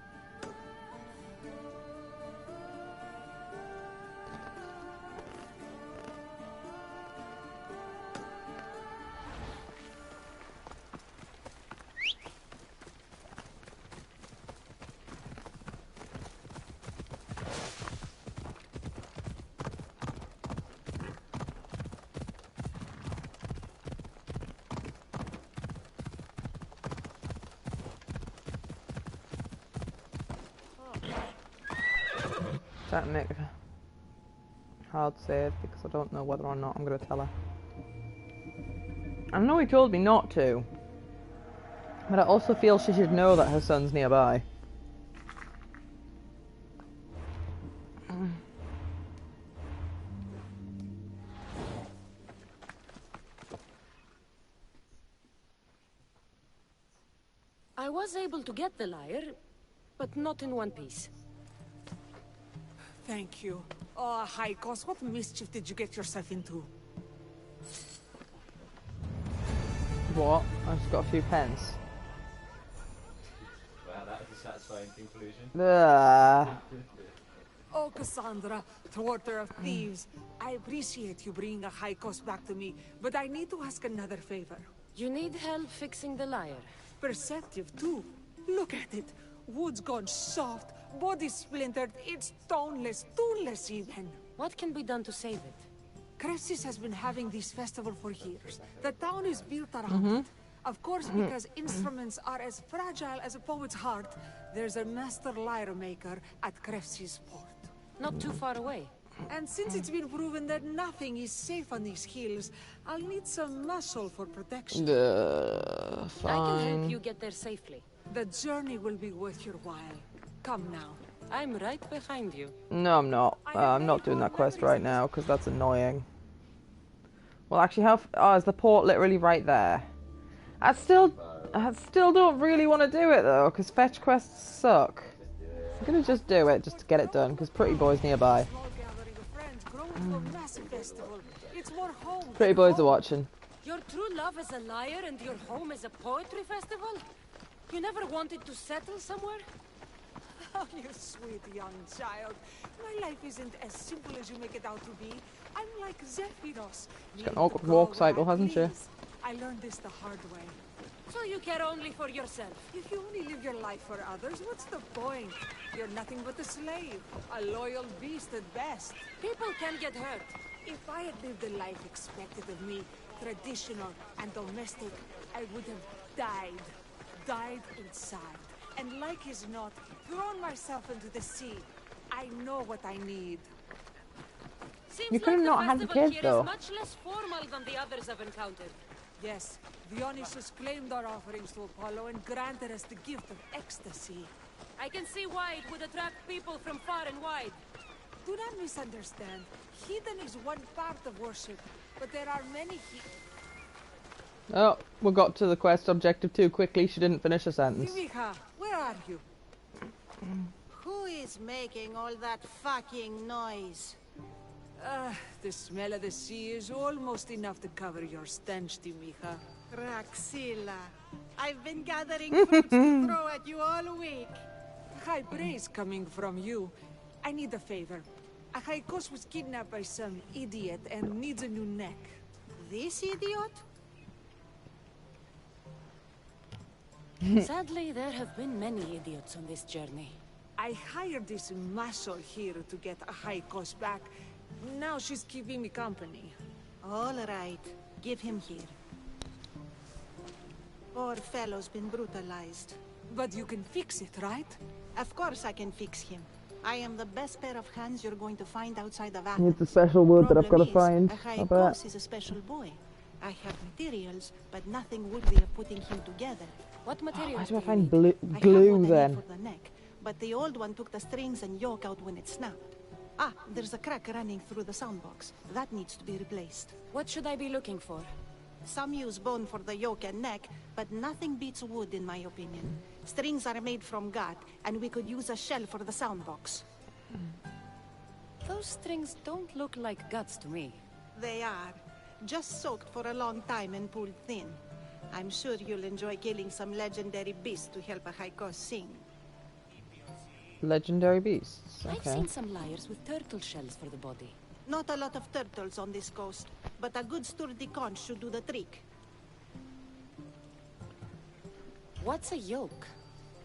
That Nick. hard save because I don't know whether or not I'm going to tell her. I know he told me not to, but I also feel she should know that her son's nearby. I was able to get the lyre, but not in one piece. Thank you. Oh, Haikos, what mischief did you get yourself into? What? I just got a few pence. Well, that was a satisfying conclusion. Oh, Cassandra, thwarter of thieves. I appreciate you bringing a Haikos back to me, but I need to ask another favor. You need help fixing the lyre. Perceptive, too. Look at it. Wood's gone soft, body splintered, it's toneless, tooless even. What can be done to save it? Cressis has been having this festival for years. The town is built around it. Of course, because instruments are as fragile as a poet's heart, there's a master lyre maker at Cressis port. Not too far away. And since it's been proven that nothing is safe on these hills, I'll need some muscle for protection. Fine. I can help you get there safely. The journey will be worth your while. Come now. I'm right behind you. No, I'm not. I'm not doing that quest right now because that's annoying. Well, actually, is the port literally right there? I still don't really want to do it though because fetch quests suck. I'm gonna just do it just to get it done because Pretty Boy's nearby. Pretty Boys are watching. Your true love is a lyre and your home is a poetry festival? You never wanted to settle somewhere? Oh, you sweet young child. My life isn't as simple as you make it out to be. I'm like Zephyros. She's got an awkward walk cycle, hasn't she? I learned this the hard way. So you care only for yourself? If you only live your life for others, what's the point? You're nothing but a slave. A loyal beast at best. People can get hurt. If I had lived the life expected of me, traditional and domestic, I would have died. Died inside. And like as not, thrown myself into the sea. I know what I need. Seems you could have like not had the kids though. Is much less formal than the others I've encountered. Yes, Dionysus claimed our offerings to Apollo and granted us the gift of ecstasy. I can see why it would attract people from far and wide. Do not misunderstand. Heathen is one part of worship, but there are many Oh, we got to the quest objective too quickly. She didn't finish a sentence. Simicha, where are you? Who is making all that fucking noise? The smell of the sea is almost enough to cover your stench, Timicha. Raxilla, I've been gathering fruits to throw at you all week. High praise coming from you. I need a favor. A Haikos was kidnapped by some idiot and needs a new neck. This idiot? Sadly, there have been many idiots on this journey. I hired this muscle here to get a Haikos back. Now she's keeping me company. All right. Give him here. Poor fellow's been brutalized. But you can fix it, right? Of course I can fix him. I am the best pair of hands you're going to find outside of It's Athens. a special word that I've got to Problem find. is, a Haikos is a special boy. I have materials, but nothing worthy of putting him together. What materials? Why do I you find need? glue then? For the neck, but the old one took the strings and yoke out when it snapped. Ah, there's a crack running through the soundbox. That needs to be replaced. What should I be looking for? Some use bone for the yoke and neck, but nothing beats wood in my opinion. Strings are made from gut, and we could use a shell for the soundbox. Those strings don't look like guts to me. They are. Just soaked for a long time and pulled thin. I'm sure you'll enjoy killing some legendary beasts to help a Haikos sing. Legendary beasts. I've Okay. seen some lyres with turtle shells for the body. Not a lot of turtles on this coast, but a good sturdy conch should do the trick. What's a yoke?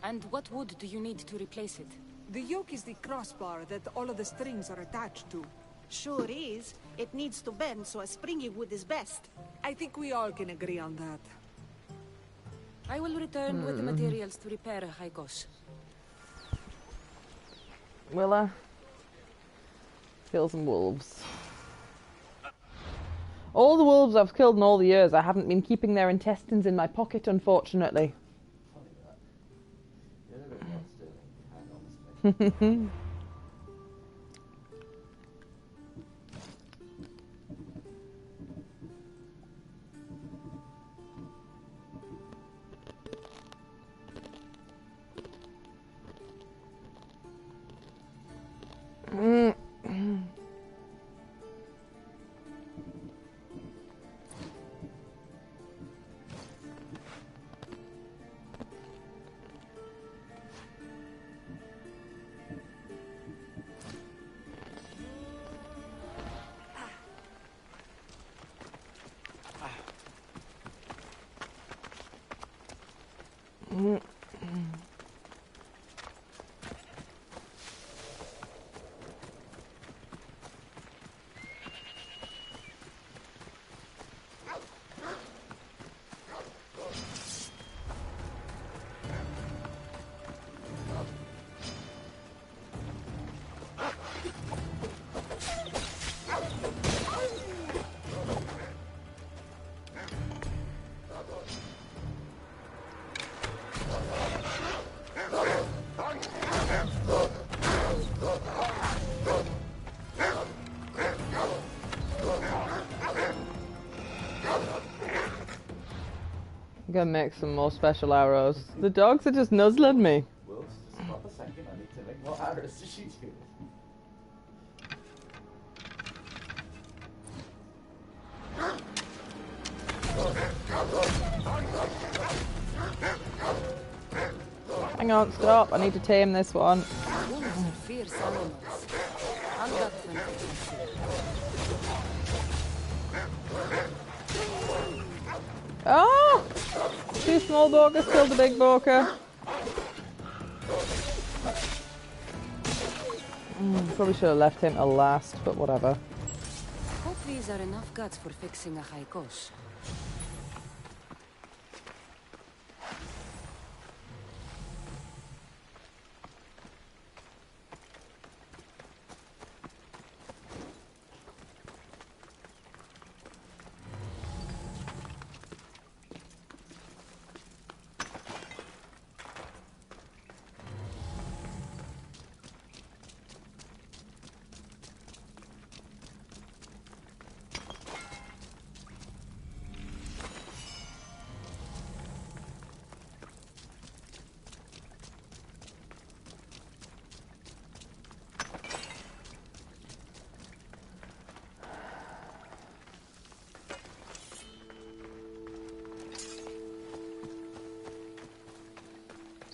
And what wood do you need to replace it? The yoke is the crossbar that all of the strings are attached to. Sure is. It needs to bend, so a springy wood is best. I think we all can agree on that. I will return with the materials to repair a Haikos. Will I? Kill some wolves. All the wolves I've killed in all the years, I haven't been keeping their intestines in my pocket, unfortunately. Funny that. You're a bit more sterling, honestly. I'm gonna make some more special arrows. The dogs are just nuzzling me. Well, just stop a second. I need to make more arrows to shoot you. Hang on, stop. I need to tame this one. Wolves are fierce animals. I'll got them. Oh! Two small Borkers killed the big Borker. Probably should have left him to last, but whatever. Hope these are enough guts for fixing a haikos.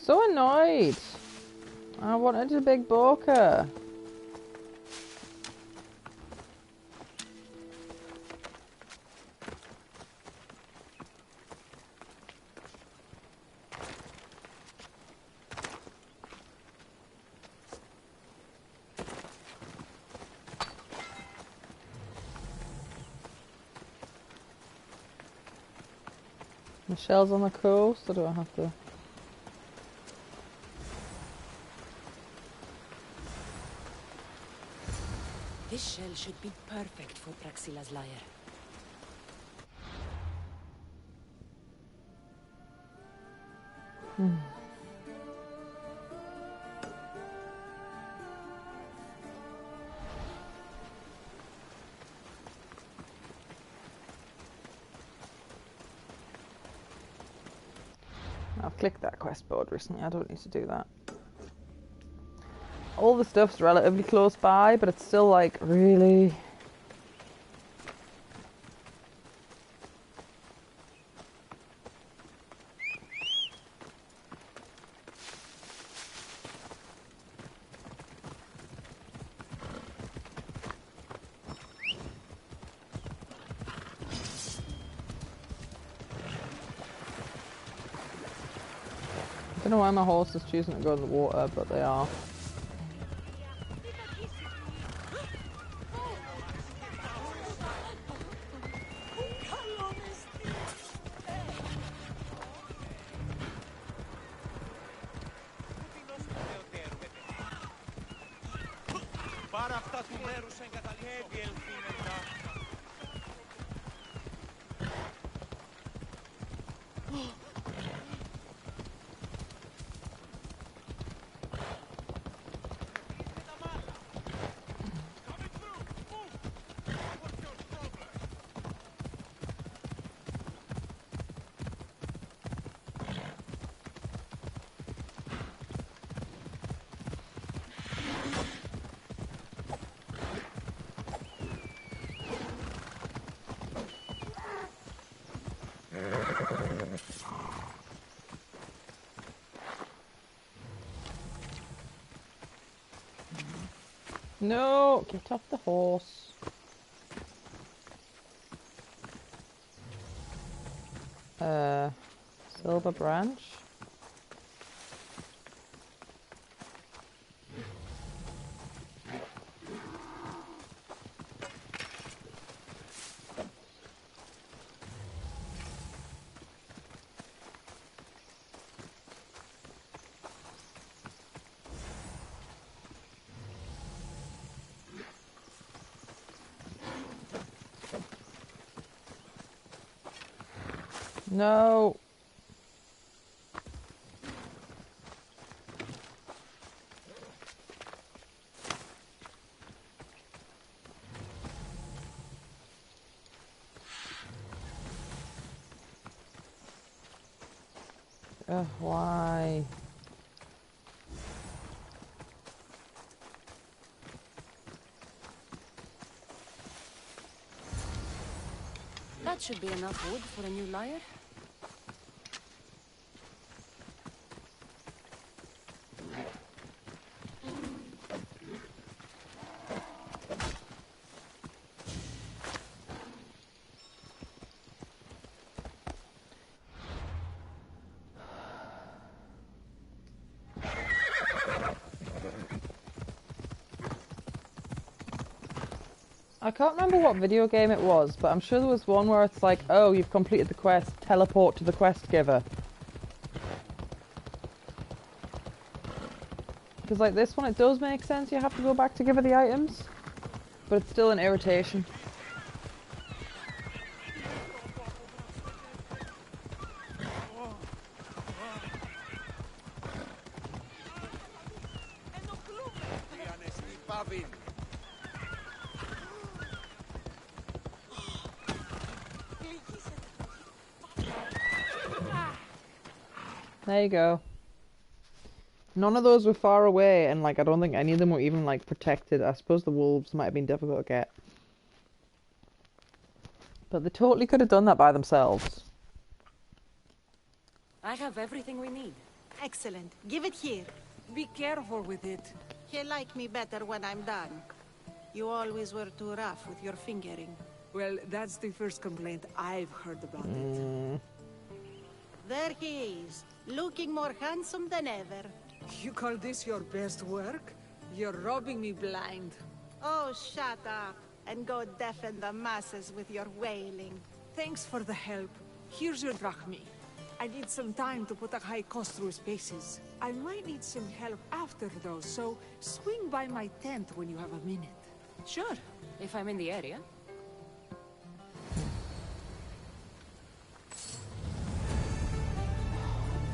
So annoyed. I wanted a big Borker. Michelle's on the coast, or do I have to? This shell should be perfect for Praxila's lyre. I've clicked that quest board recently, I don't need to do that. All the stuff's relatively close by, but it's still like, really? I don't know why my horse is choosing to go in the water, but they are. No, get off the horse. Silver branch. No. Why? That should be enough wood for a new lyre. I can't remember what video game it was, but I'm sure there was one where it's like, oh, you've completed the quest, teleport to the quest giver. Because like this one, it does make sense, you have to go back to give her the items, but it's still an irritation. There you go. None of those were far away, and like I don't think any of them were even like protected. I suppose the wolves might have been difficult to get. But they totally could have done that by themselves. I have everything we need. Excellent. Give it here. Be careful with it. He'll like me better when I'm done. You always were too rough with your fingering. Well, that's the first complaint I've heard about it. There he is, looking more handsome than ever. You call this your best work? You're robbing me blind. Oh, shut up, and go deafen the masses with your wailing. Thanks for the help. Here's your drachmi. I need some time to put a high cost through spaces. I might need some help after though, so swing by my tent when you have a minute. Sure, if I'm in the area.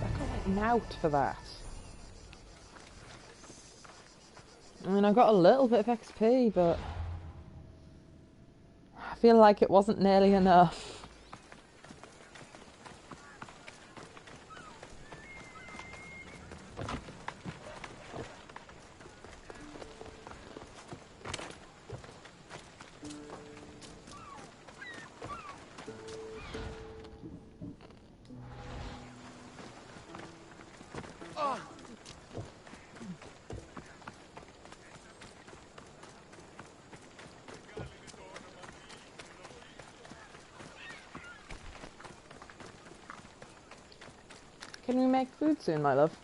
I got like nout for that. I mean, I got a little bit of XP, but I feel like it wasn't nearly enough. Can we make food soon, my love?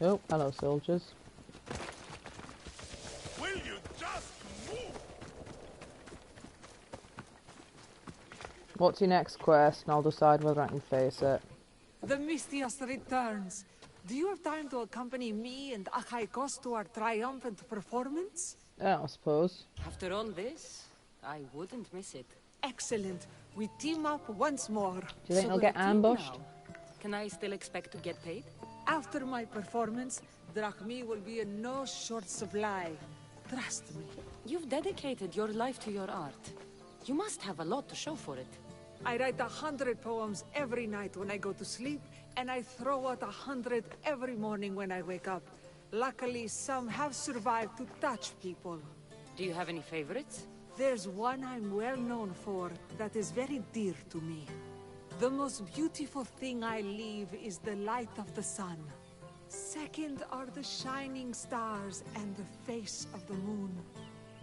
Oh, hello, soldiers. Will you just move? What's your next quest? And I'll decide whether I can face it. The Mistios returns. Do you have time to accompany me and Achaikos to our triumphant performance? Yeah, I suppose. After all this? I wouldn't miss it. Excellent. We team up once more. Do you think So I'll we're get a team ambushed? now. Can I still expect to get paid? After my performance, drachmi will be in no short supply. Trust me. You've dedicated your life to your art. You must have a lot to show for it. I write 100 poems every night when I go to sleep, and I throw out 100 every morning when I wake up. Luckily, some have survived to touch people. Do you have any favorites? There's one I'm well known for that is very dear to me. The most beautiful thing I leave is the light of the sun. Second are the shining stars and the face of the moon.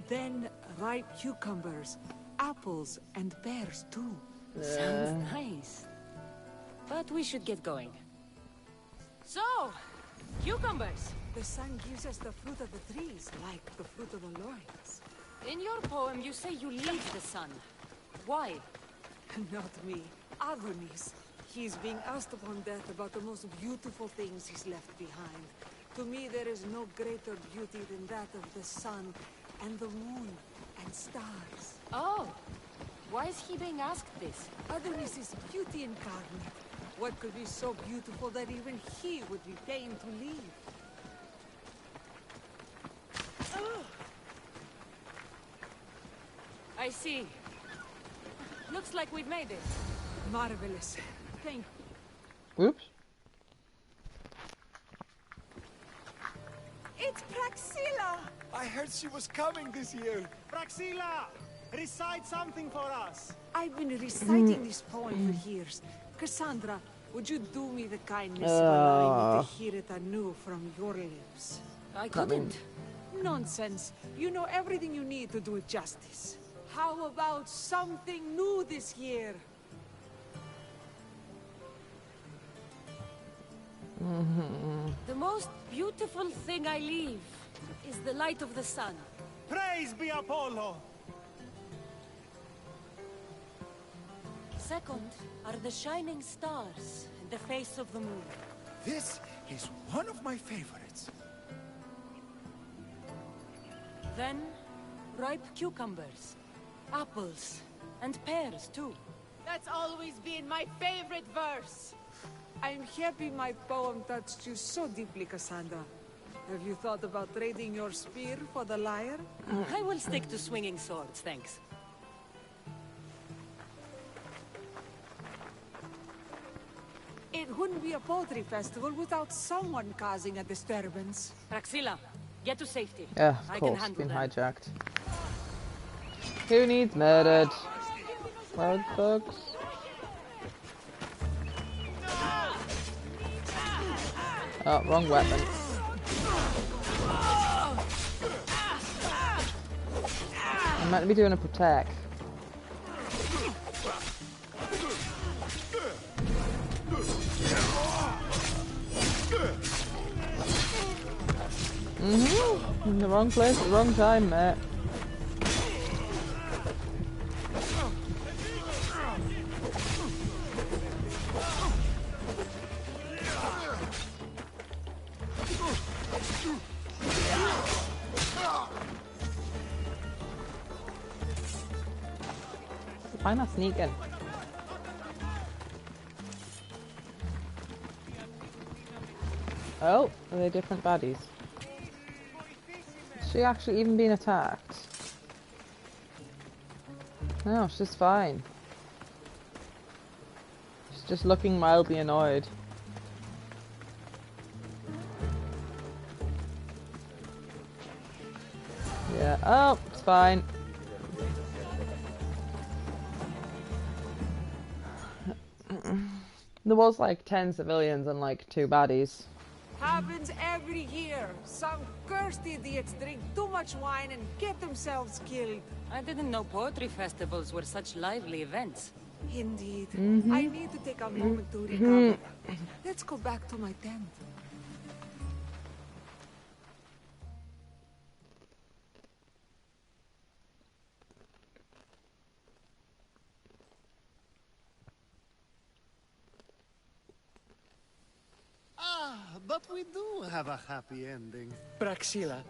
Then ripe cucumbers, apples, and pears too. Sounds nice. But we should get going. So, cucumbers. The sun gives us the fruit of the trees, like the fruit of the loins. In your poem, you say you leave the sun. Why? Not me. Adonis. He's being asked upon death about the most beautiful things he's left behind. To me, there is no greater beauty than that of the sun, and the moon, and stars. Oh! Why is he being asked this? Adonis is beauty incarnate. What could be so beautiful that even he would be fain to leave? I see. Looks like we've made it. Marvelous. Thank Oops. It's Praxilla! I heard she was coming this year. Praxilla! Recite something for us! I've been reciting this poem for years. Cassandra, would you do me the kindness of allowing me to hear it anew from your lips? I couldn't. Nonsense. You know everything you need to do it justice. How about something new this year? The most beautiful thing I leave is the light of the sun. Praise be Apollo! Second are the shining stars and the face of the moon. This is one of my favorites. Then, ripe cucumbers, apples, and pears too. That's always been my favorite verse. I'm happy my poem touched you so deeply, Cassandra. Have you thought about trading your spear for the lyre? I will stick to swinging swords, thanks. It wouldn't be a poetry festival without someone causing a disturbance. Praxilla, get to safety. Yeah, I of can course, handle been them. hijacked. Who needs murdered? Road thugs. Oh, wrong weapon. I'm meant to be doing a protect. In the wrong place at the wrong time, mate. Why am I sneaking? Oh, are they different baddies? Has she actually even been attacked? No, she's fine. She's just looking mildly annoyed. Yeah, oh, it's fine. There was like 10 civilians and like 2 baddies. Happens every year. Some cursed idiots drink too much wine and get themselves killed. I didn't know poetry festivals were such lively events. Indeed. I need to take a moment to recover. Let's go back to my tent. But we do have a happy ending. Praxilla,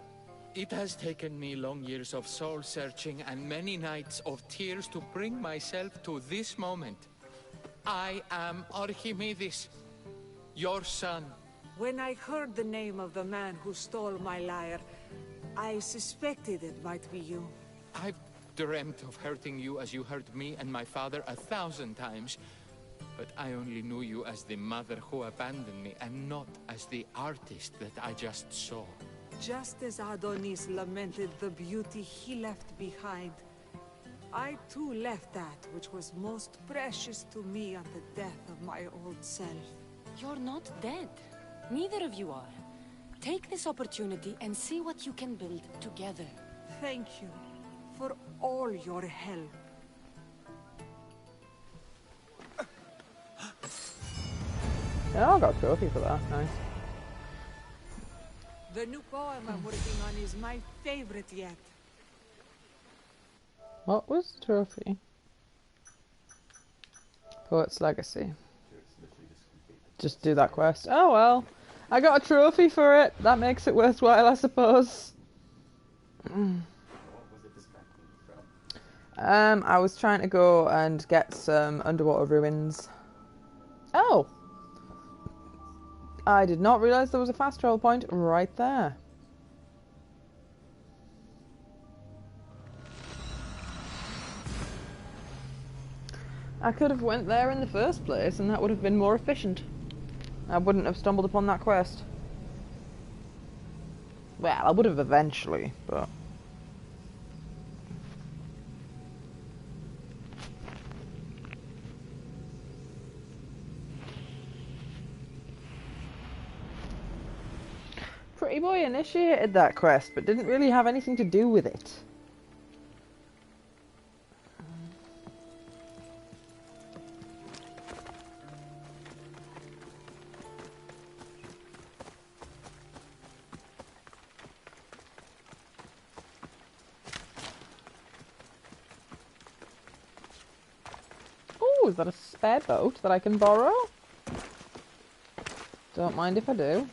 It has taken me long years of soul-searching and many nights of tears to bring myself to this moment. I am Archimedes, your son. When I heard the name of the man who stole my lyre, I suspected it might be you. I've dreamt of hurting you as you hurt me and my father 1,000 times. But I only knew you as the mother who abandoned me and not as the artist that I just saw. Just as Adonis lamented the beauty he left behind, I too left that which was most precious to me on the death of my old self. You're not dead. Neither of you are. Take this opportunity and see what you can build together. Thank you for all your help. Oh, I got a trophy for that. Nice. The new poem I'm working on is my favorite yet. What was the trophy? Poet's Legacy. Just do that quest. Oh well. I got a trophy for it. That makes it worthwhile, I suppose. I was trying to go and get some underwater ruins. Oh! I did not realise there was a fast travel point right there. I could have went there in the first place and that would have been more efficient. I wouldn't have stumbled upon that quest. Well, I would have eventually, but... Pretty Boy initiated that quest, but didn't really have anything to do with it. Oh, is that a spare boat that I can borrow? Don't mind if I do.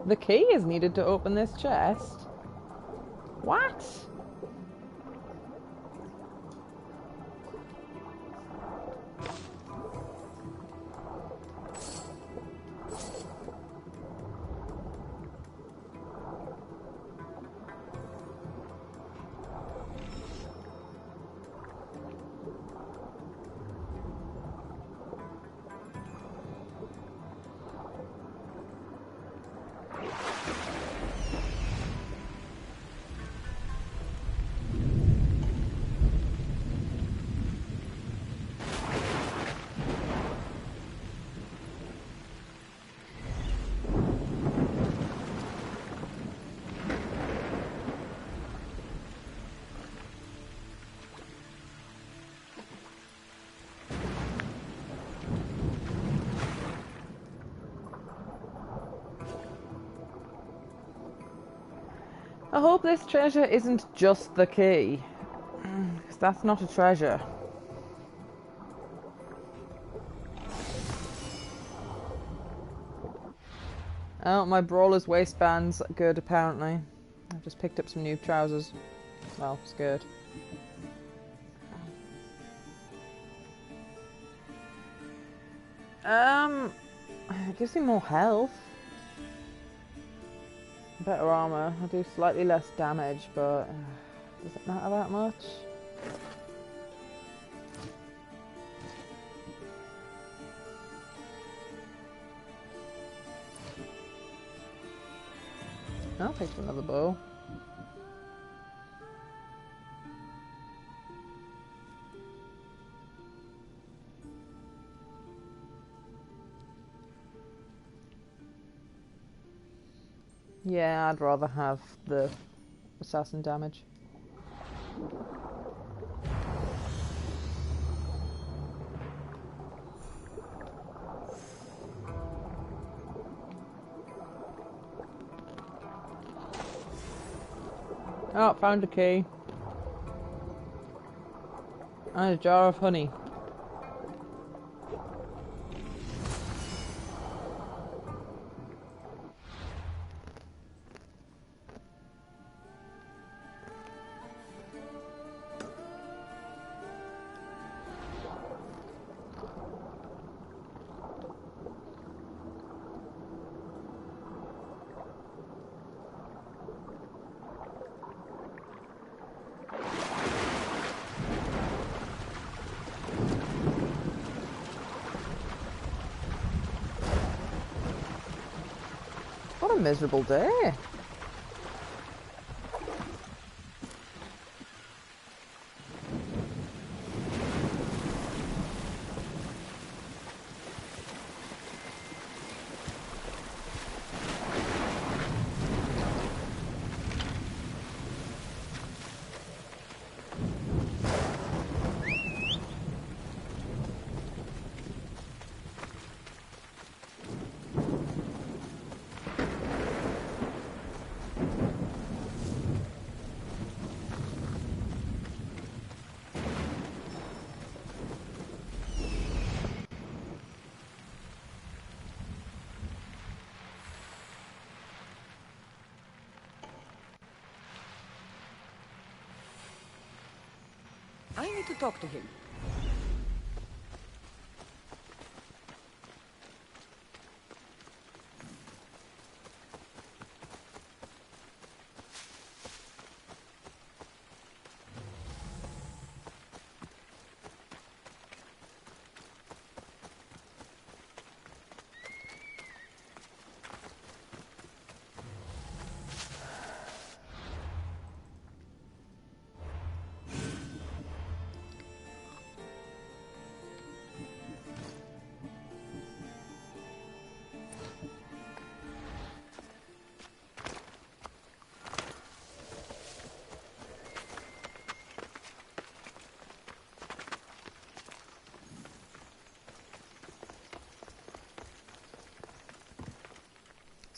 The key is needed to open this chest. What? I hope this treasure isn't just the key, because that's not a treasure. Oh, my brawler's waistband's good apparently. I've just picked up some new trousers. Well, skirt. It gives me more health. Better armor. I do slightly less damage, but does it matter that much? I picked another bow. Yeah, I'd rather have the assassin damage. Oh, found a key. And a jar of honey. What a miserable day. I need to talk to him.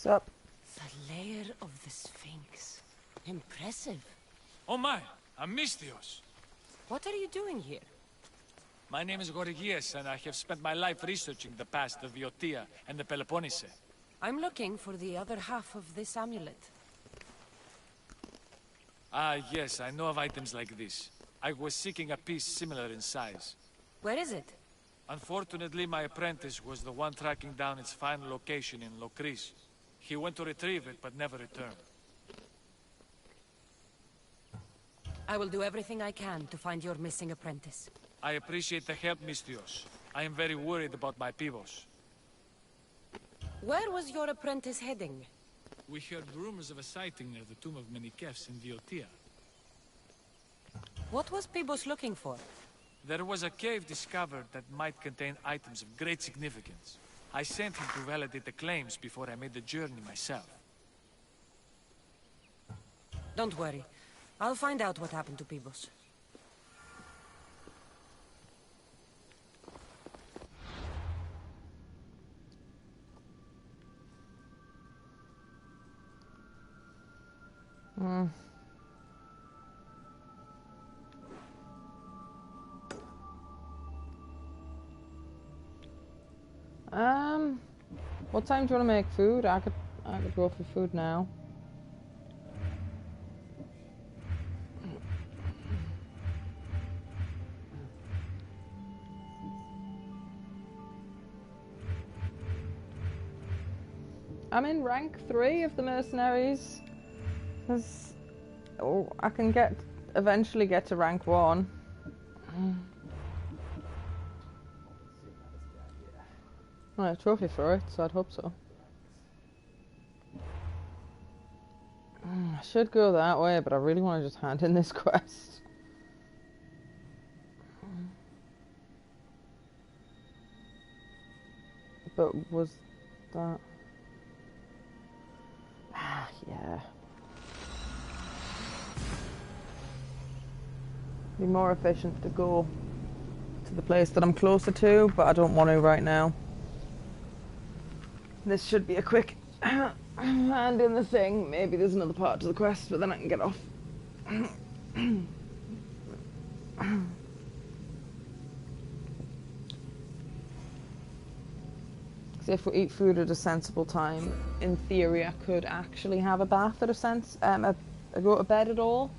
What's up? The lair of the Sphinx. Impressive. Oh my, Amistios. What are you doing here? My name is Gorgias, and I have spent my life researching the past of Viotia and the Peloponnese. I'm looking for the other half of this amulet. Ah, yes, I know of items like this. I was seeking a piece similar in size. Where is it? Unfortunately, my apprentice was the one tracking down its final location in Locris. He went to retrieve it, but never returned. I will do everything I can to find your missing apprentice. I appreciate the help, Mistios. I am very worried about my pivos. Where was your apprentice heading? We heard rumors of a sighting near the tomb of Menikefs in Viotia. What was Pibos looking for? There was a cave discovered that might contain items of great significance. I sent him to validate the claims before I made the journey myself. Don't worry. I'll find out what happened to Pibos. What time do you want to make food? I could go for food now. I'm in rank 3 of the mercenaries. Oh, I can eventually get to rank 1. Well, a trophy for it, so I'd hope so. should go that way, but I really want to just hand in this quest. But was that... Ah, yeah. Be more efficient to go to the place that I'm closer to, but I don't want to right now. This should be a quick hand in the thing. Maybe there's another part to the quest, but then I can get off. Because if we eat food at a sensible time, in theory I could actually have a bath at go to bed at all.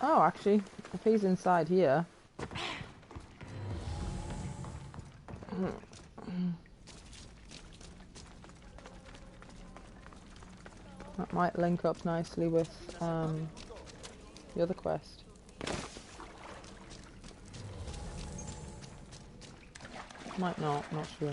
Oh, actually, if he's inside here... that might link up nicely with the other quest. Might not, not sure.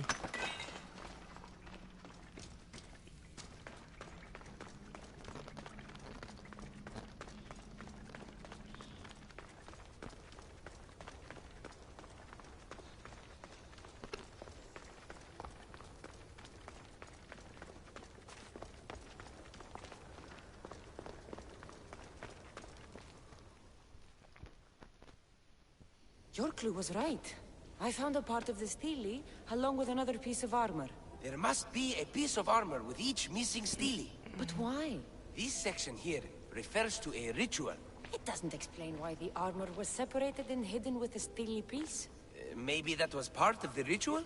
Your clue was right. I found a part of the stele, along with another piece of armor. There must be a piece of armor with each missing stele. But why? This section here refers to a ritual. It doesn't explain why the armor was separated and hidden with a stele piece. Maybe that was part of the ritual?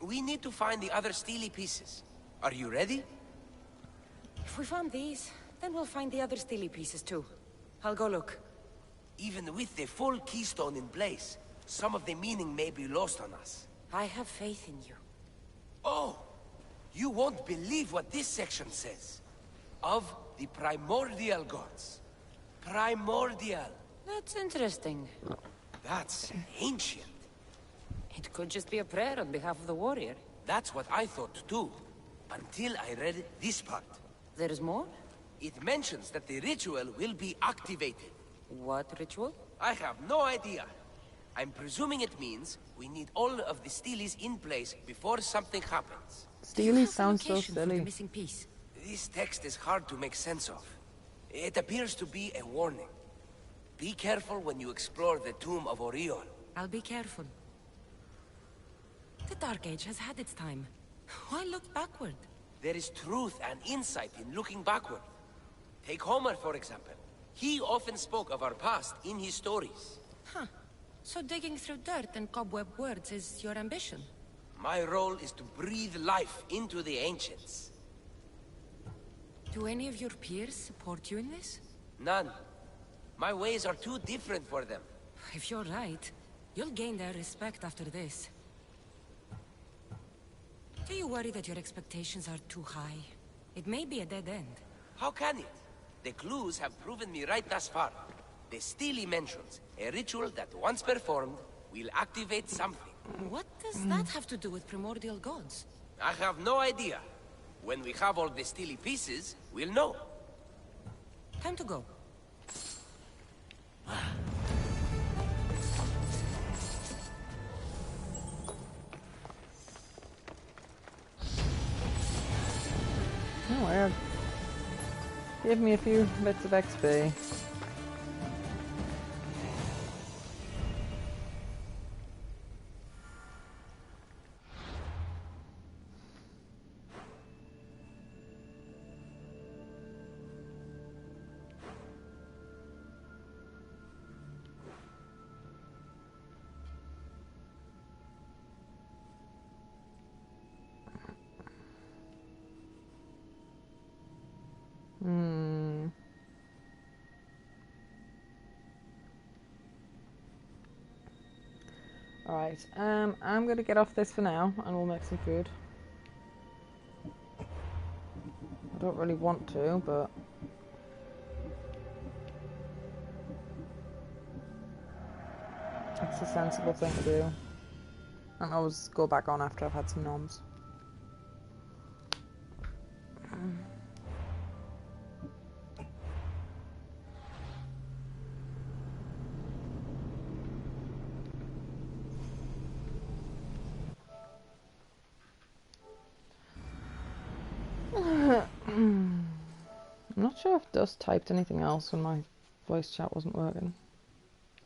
We need to find the other stele pieces. Are you ready? If we found these, then we'll find the other stele pieces too. I'll go look. Even with the full keystone in place, some of the meaning may be lost on us. I have faith in you. Oh! You won't believe what this section says. Of the primordial gods. Primordial. That's interesting. That's ancient. It could just be a prayer on behalf of the warrior. That's what I thought too. Until I read this part. There's more? It mentions that the ritual will be activated. What ritual? I have no idea. I'm presuming it means we need all of the steles in place before something happens. Steles sounds so silly. The missing piece. This text is hard to make sense of. It appears to be a warning. Be careful when you explore the tomb of Oriol. I'll be careful. The Dark Age has had its time. Why look backward? There is truth and insight in looking backward. Take Homer, for example. He often spoke of our past in his stories. Huh. So digging through dirt and cobweb words is your ambition? My role is to breathe life into the ancients. Do any of your peers support you in this? None. My ways are too different for them. If you're right, you'll gain their respect after this. Do you worry that your expectations are too high? It may be a dead end. How can it? The clues have proven me right thus far. The stele mentions a ritual that, once performed, will activate something. What does that have to do with primordial gods? I have no idea. When we have all the stele pieces, we'll know. Time to go. Oh, weird. Give me a few bits of XP. Alright, I'm gonna get off this for now and we'll make some food. I don't really want to, but it's a sensible thing to do. And I'll just go back on after I've had some noms. I'm not sure if Dust typed anything else when my voice chat wasn't working.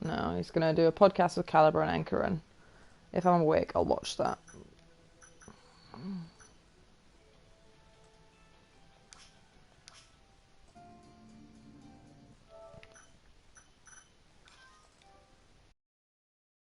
No, he's going to do a podcast with Caliber and Anchor, and if I'm awake, I'll watch that.